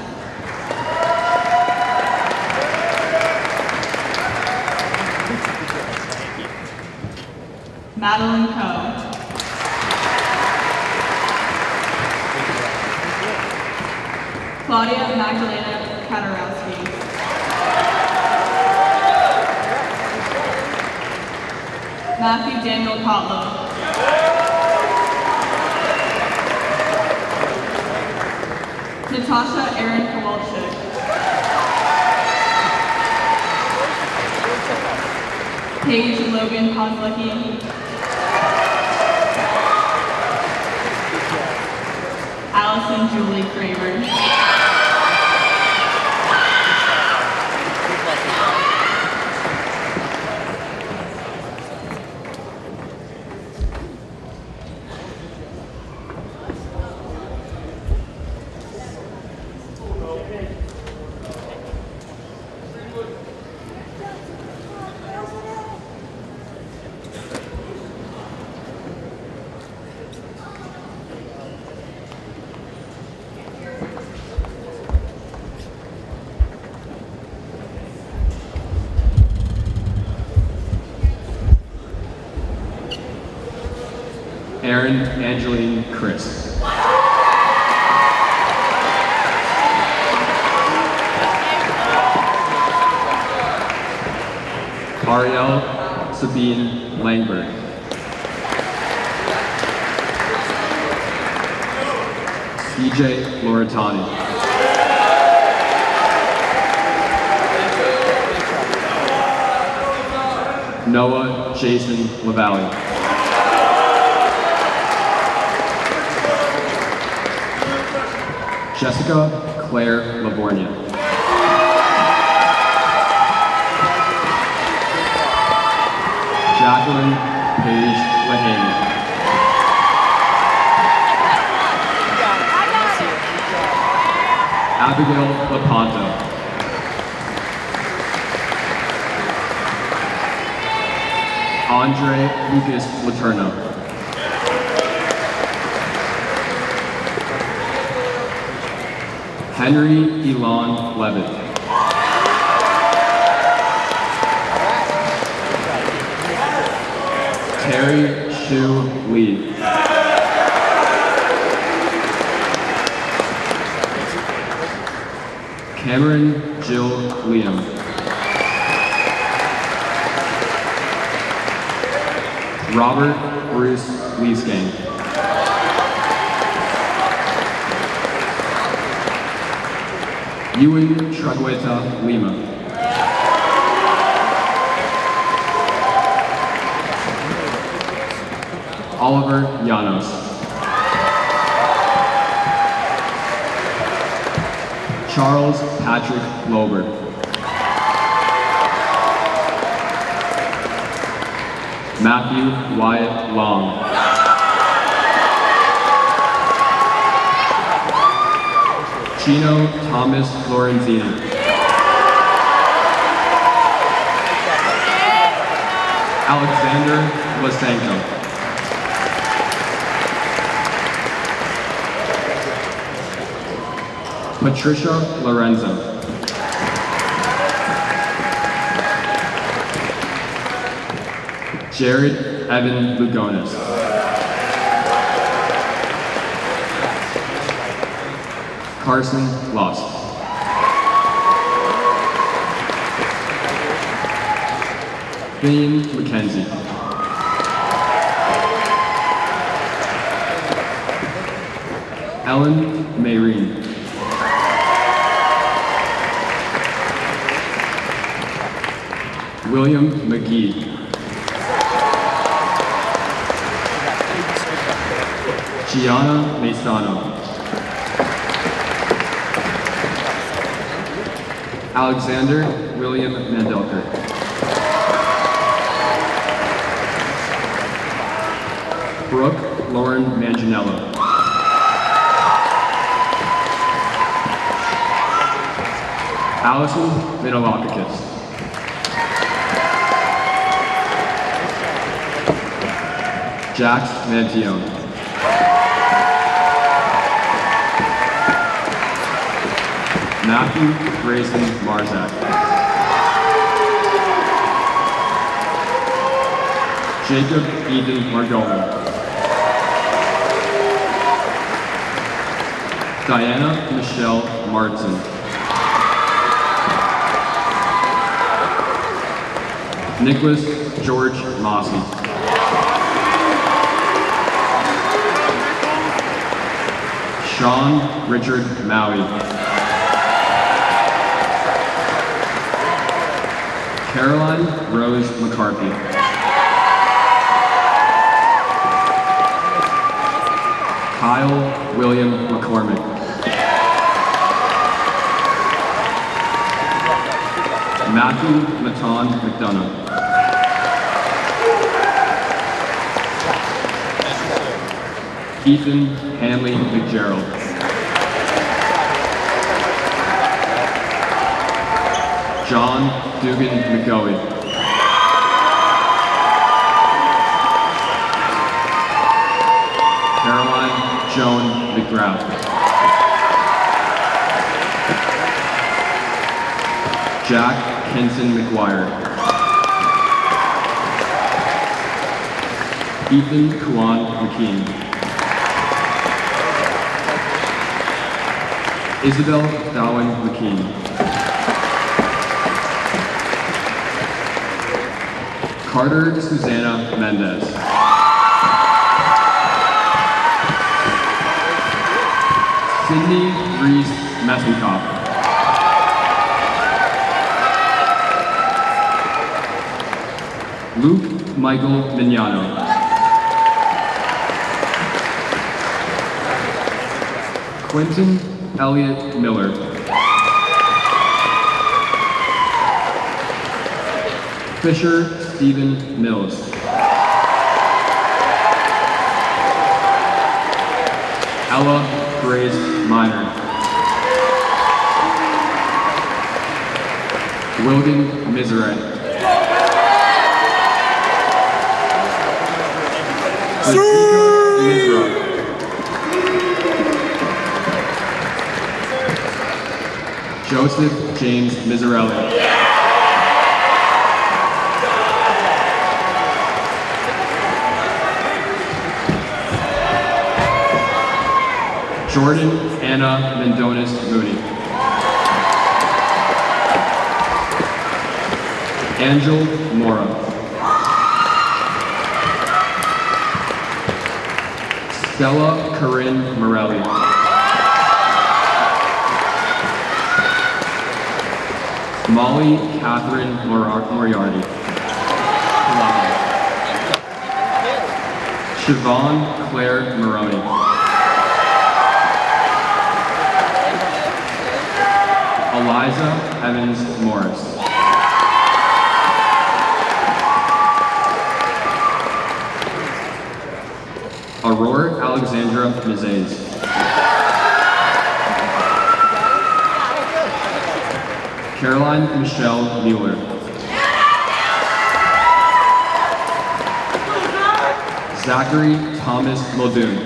Speaker 1: Madeline Coe. Claudia Magdalena Katarowski. Matthew Daniel Kotlow. Natasha Erin Kowalczyk. Paige Logan Kozlecki. Allison Julie Kramer.
Speaker 2: Aaron Angeline Chris. Ariel Sabine Langberg. CJ Loretani. Noah Jason LaValle. Jessica Claire Lavornia. Jacqueline Paige Lahaney. Abigail Laponto. Andre Lucas Laterno. Henry Elon Levitt. Terry Shu Lee. Cameron Jill Liam. Robert Bruce Leesgang. Ewan Tragueta Lima. Oliver Llanos. Charles Patrick Lober. Matthew Wyatt Long. Chino Thomas Lorenzini. Alexander Lasenko. Patricia Lorenzo. Jared Evan Lugonis. Carson Lost. Finn McKenzie. Ellen Mayreen. William McGee. Gianna Maisano. Alexander William Mandelker. Brooke Lauren Manganiello. Allison Vinolakakis. Jax Mantione. Matthew Grayson Marzak. Jacob Eden Margolin. Diana Michelle Martin. Nicholas George Mossy. Sean Richard Maui. Caroline Rose McCarthy. Kyle William McCormick. Matthew Matan McDonough. Ethan Hanley McGerald. John Dugan McGoey. Caroline Joan McGrath. Jack Kenson McGuire. Ethan Kuan McKean. Isabel Darwin McKean. Carter Susanna Mendez. Sydney Reese Mesnikoff. Luke Michael Mignano. Quentin Elliott Miller. Fisher Stephen Mills. Ella Grace Minor. Wilgan Miseret. Joseph James Miserelli. Jordan Anna Mendonis Mooney. Angel Mora. Stella Corinne Morelli. Molly Catherine Moriarty. Siobhan Claire Maroney. Eliza Evans Morris. Aurora Alexandra Mizes. Caroline Michelle Mueller. Zachary Thomas Muldoon.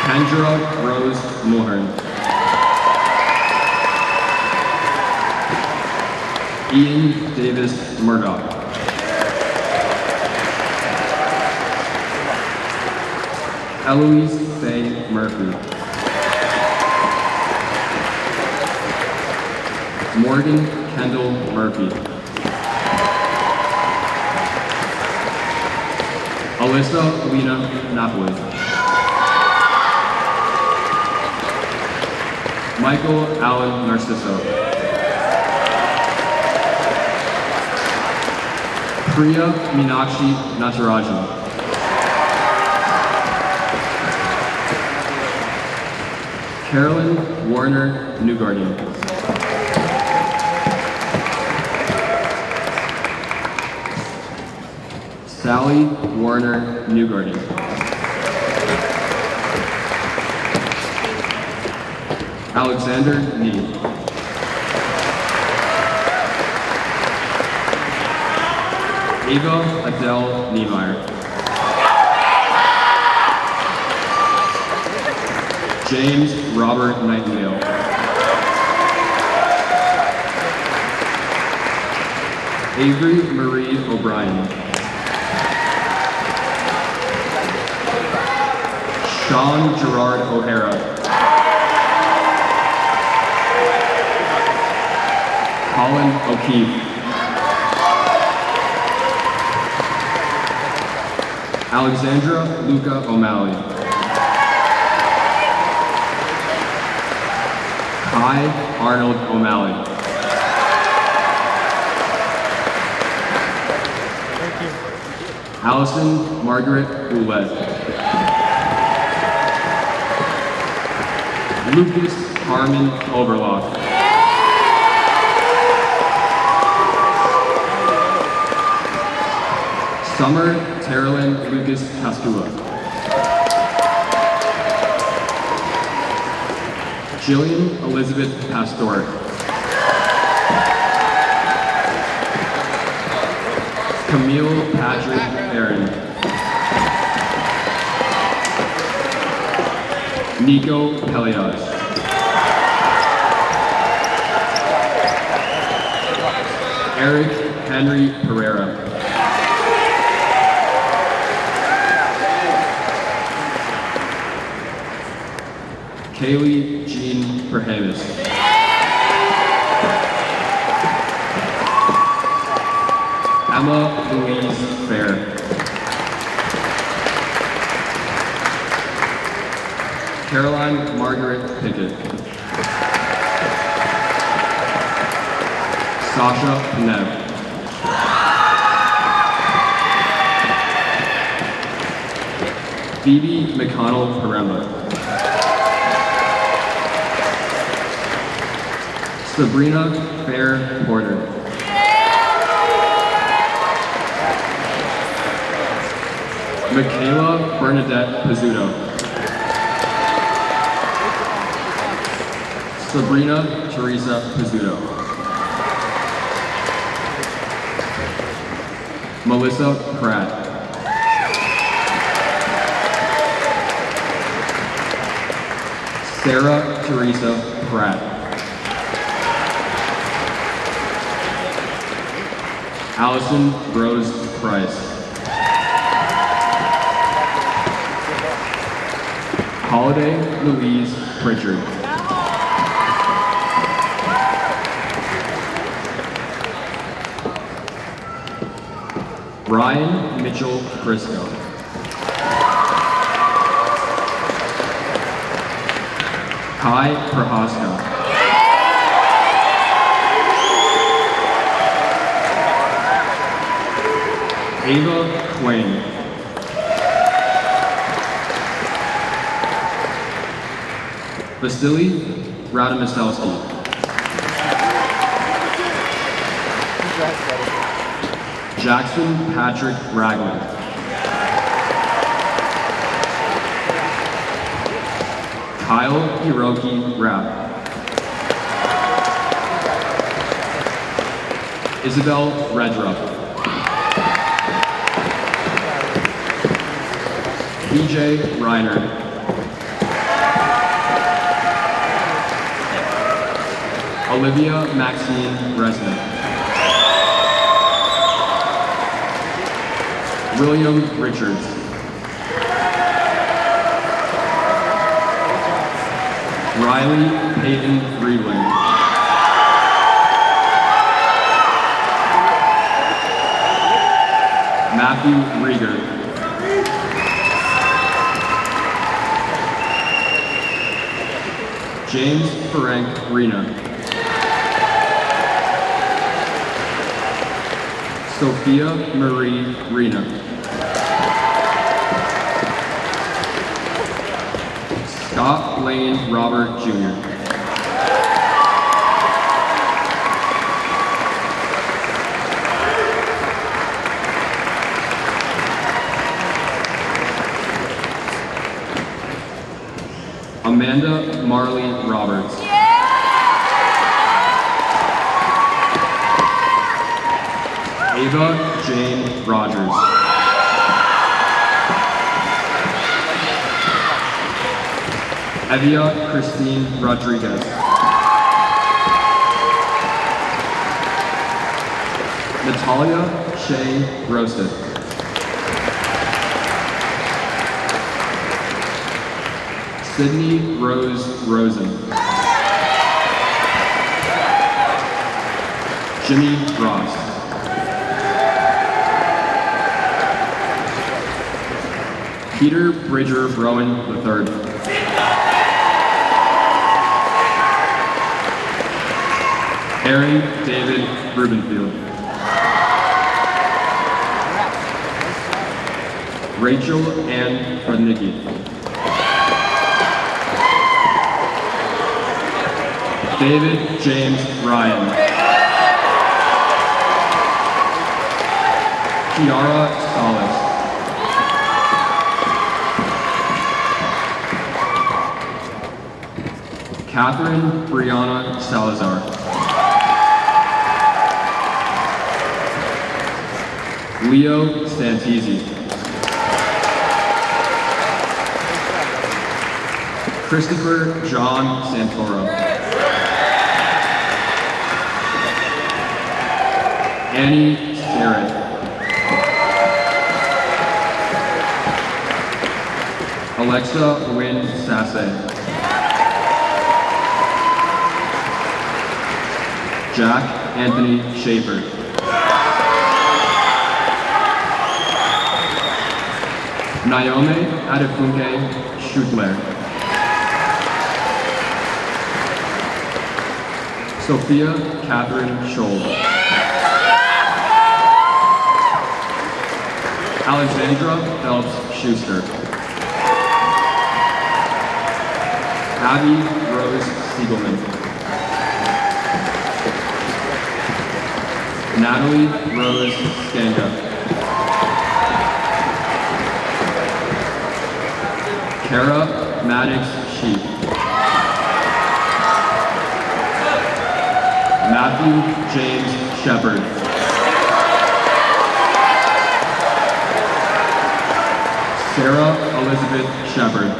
Speaker 2: Kendra Rose Mulhern. Ian Davis Murdoch. Eloise Faye Murphy. Morgan Kendall Murphy. Alyssa Lena Napoli. Michael Allen Narciso. Priya Meenakshi Natarajan. Carolyn Warner Newgarden. Sally Warner Newgarden. Alexander Nee. Ava Adele Niemeyer. James Robert Nightingale. Avery Marie O'Brien. Sean Gerard O'Hara. Colin O'Keefe. Alexandra Luca O'Malley. Kai Arnold O'Malley. Allison Margaret Ouellette. Lucas Harmon Overlock. Summer Terilyn Lucas Castula. Jillian Elizabeth Pastor. Camille Patrick Aaron. Nico Pelias. Eric Henry Pereira. Kaylee Jean Perhamis. Emma Louise Fair. Caroline Margaret Pickett. Sasha Panev. Phoebe McConnell Paremba. Sabrina Fair Porter. Michaela Bernadette Pizzuto. Sabrina Teresa Pizzuto.
Speaker 9: Melissa Pratt. Sarah Teresa Pratt. Allison Rose Price. Holiday Louise Pritchard. Ryan Mitchell Briscoe. Kai Prohaska. Ava Quinn. Vasily Radomyselsky. Jackson Patrick Ragland. Kyle Hiroki Rapp. Isabel Redrup. BJ Reiner. Olivia Maxine Resnick. William Richards. Riley Peyton Reeling. Matthew Rieger. James Ferenc Rena. Sophia Marie Rena. Scott Lane Robert Jr. Amanda Marley Roberts. Ava Jane Rogers. Evia Christine Rodriguez. Natalia Shea Roasted. Sydney Rose Rosen. Jimmy Ross. Peter Bridger Rowan III. Aaron David Rubenfield. Rachel Ann Rudnicki. David James Ryan. Kiara Solis. Catherine Brianna Salazar. Leo Santisi. Christopher John Santoro. Annie Starrett. Alexa Wynn Sasse. Jack Anthony Schaefer. Naomi Adefunke Schutler. Sophia Catherine Scholl. Alexandra Phelps Schuster. Abby Rose Siegelman. Natalie Rose Skanga. Kara Maddox Sheep. Matthew James Shepard. Sarah Elizabeth Shepard.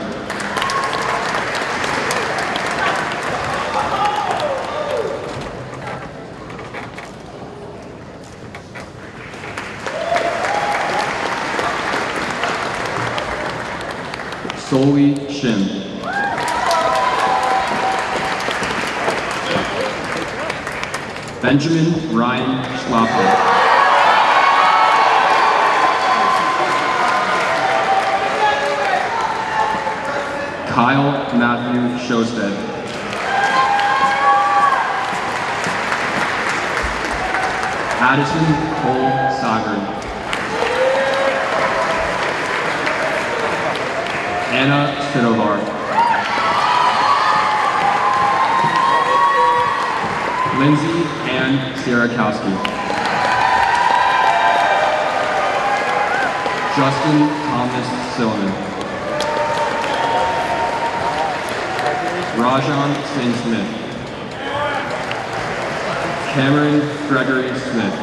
Speaker 9: Soli Shin. Benjamin Ryan Schlapper. Kyle Matthew Shosted. Addison Cole Sagard. Anna Sidovar. Lindsay Ann Sierakowski. Justin Thomas Silliman. Rajan Singh Smith. Cameron Gregory Smith.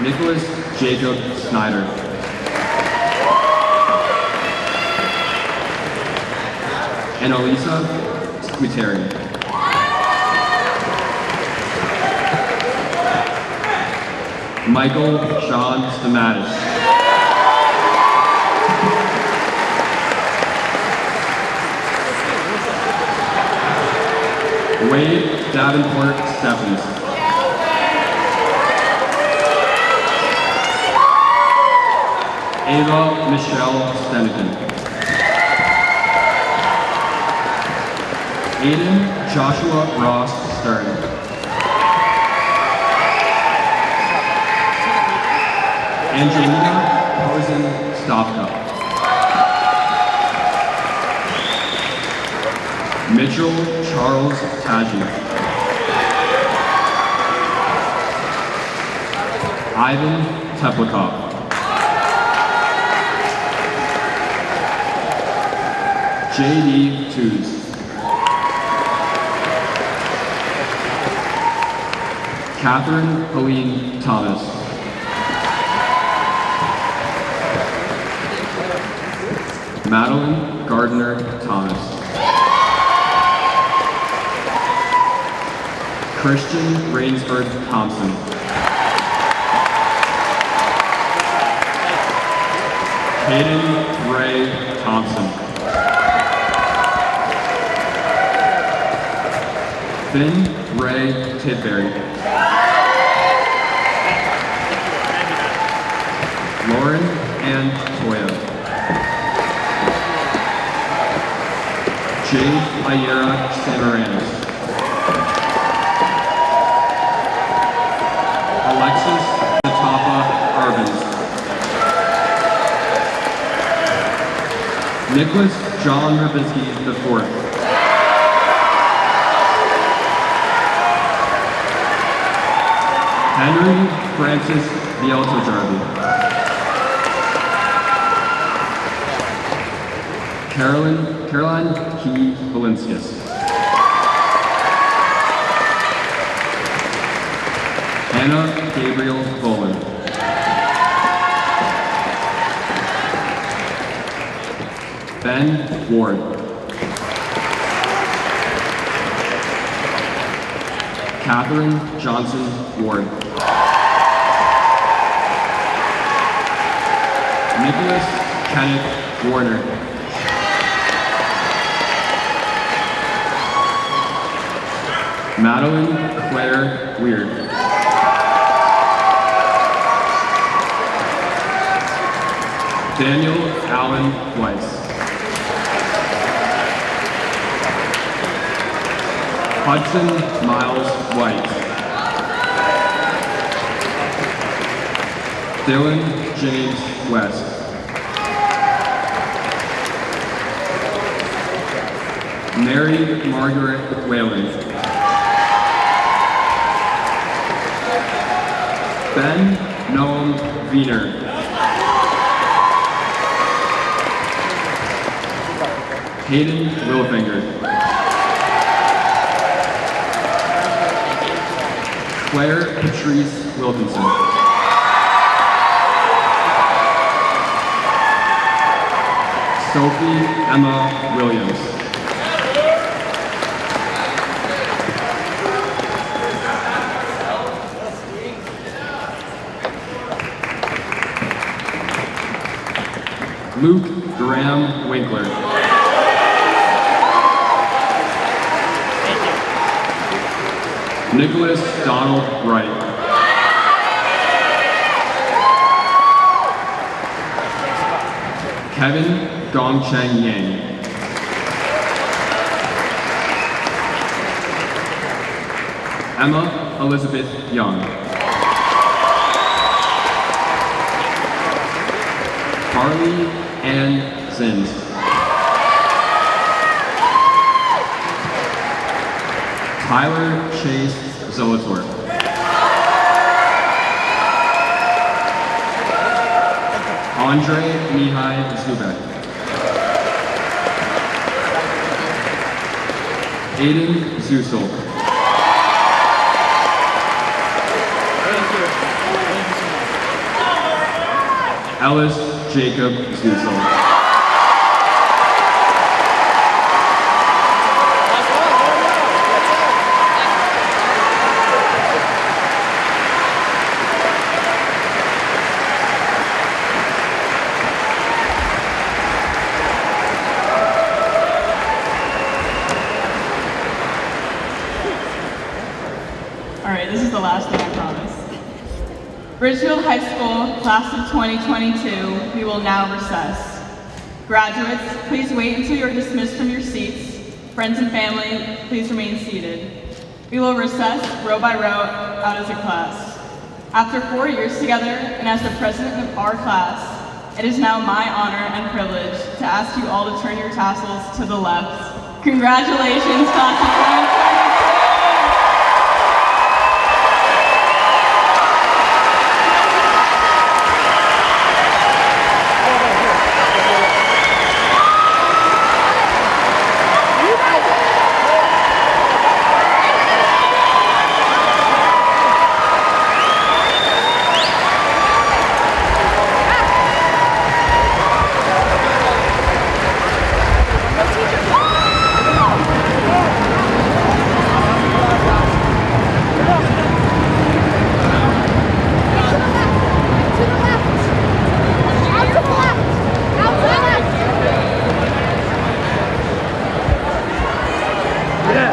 Speaker 9: Nicholas Jacob Snyder. And Elisa Squiteri. Michael Sean Stamatis. Wade Davenport Stephens. Ava Michelle Steniken. Aiden Joshua Ross Stern. Angelina Posen Stavka. Mitchell Charles Taji. Ivan Teplikov. J.D. Tooze. Catherine Helene Thomas. Madeline Gardner Thomas. Christian Rainsford Thompson. Hayden Ray Thompson. Finn Ray Tidbury. Lauren Ann Toya. Jade Ayera Samaranis. Alexis Natapa Arvins. Nicholas John Rabinski IV. Henry Francis Vieltojarvi. Caroline Key Valinskis. Anna Gabriel Boland. Ben Ward. Catherine Johnson Ward. Nicholas Kenneth Warner. Madeline Claire Weird. Daniel Allen Weiss. Hudson Miles White. Dylan James West. Mary Margaret Whalen. Ben Noam Wiener. Hayden Wilfinger. Claire Patrice Wilkinson. Sophie Emma Williams. Luke Graham Winkler. Nicholas Donald Wright. Kevin Gongcheng Yang. Emma Elizabeth Young. Carly Ann Zins. Tyler Chase Zolator. Andre Mihai Zubek. Aiden Zusel. Ellis Jacob Zusel.
Speaker 1: All right, this is the last thing, I promise. Ridgefield High School, class of 2022, we will now recess. Graduates, please wait until you're dismissed from your seats. Friends and family, please remain seated. We will recess row by row out as a class. After 4 years together, and as the president of our class, it is now my honor and privilege to ask you all to turn your tassels to the left. Congratulations, class of 2022!
Speaker 7: Yeah.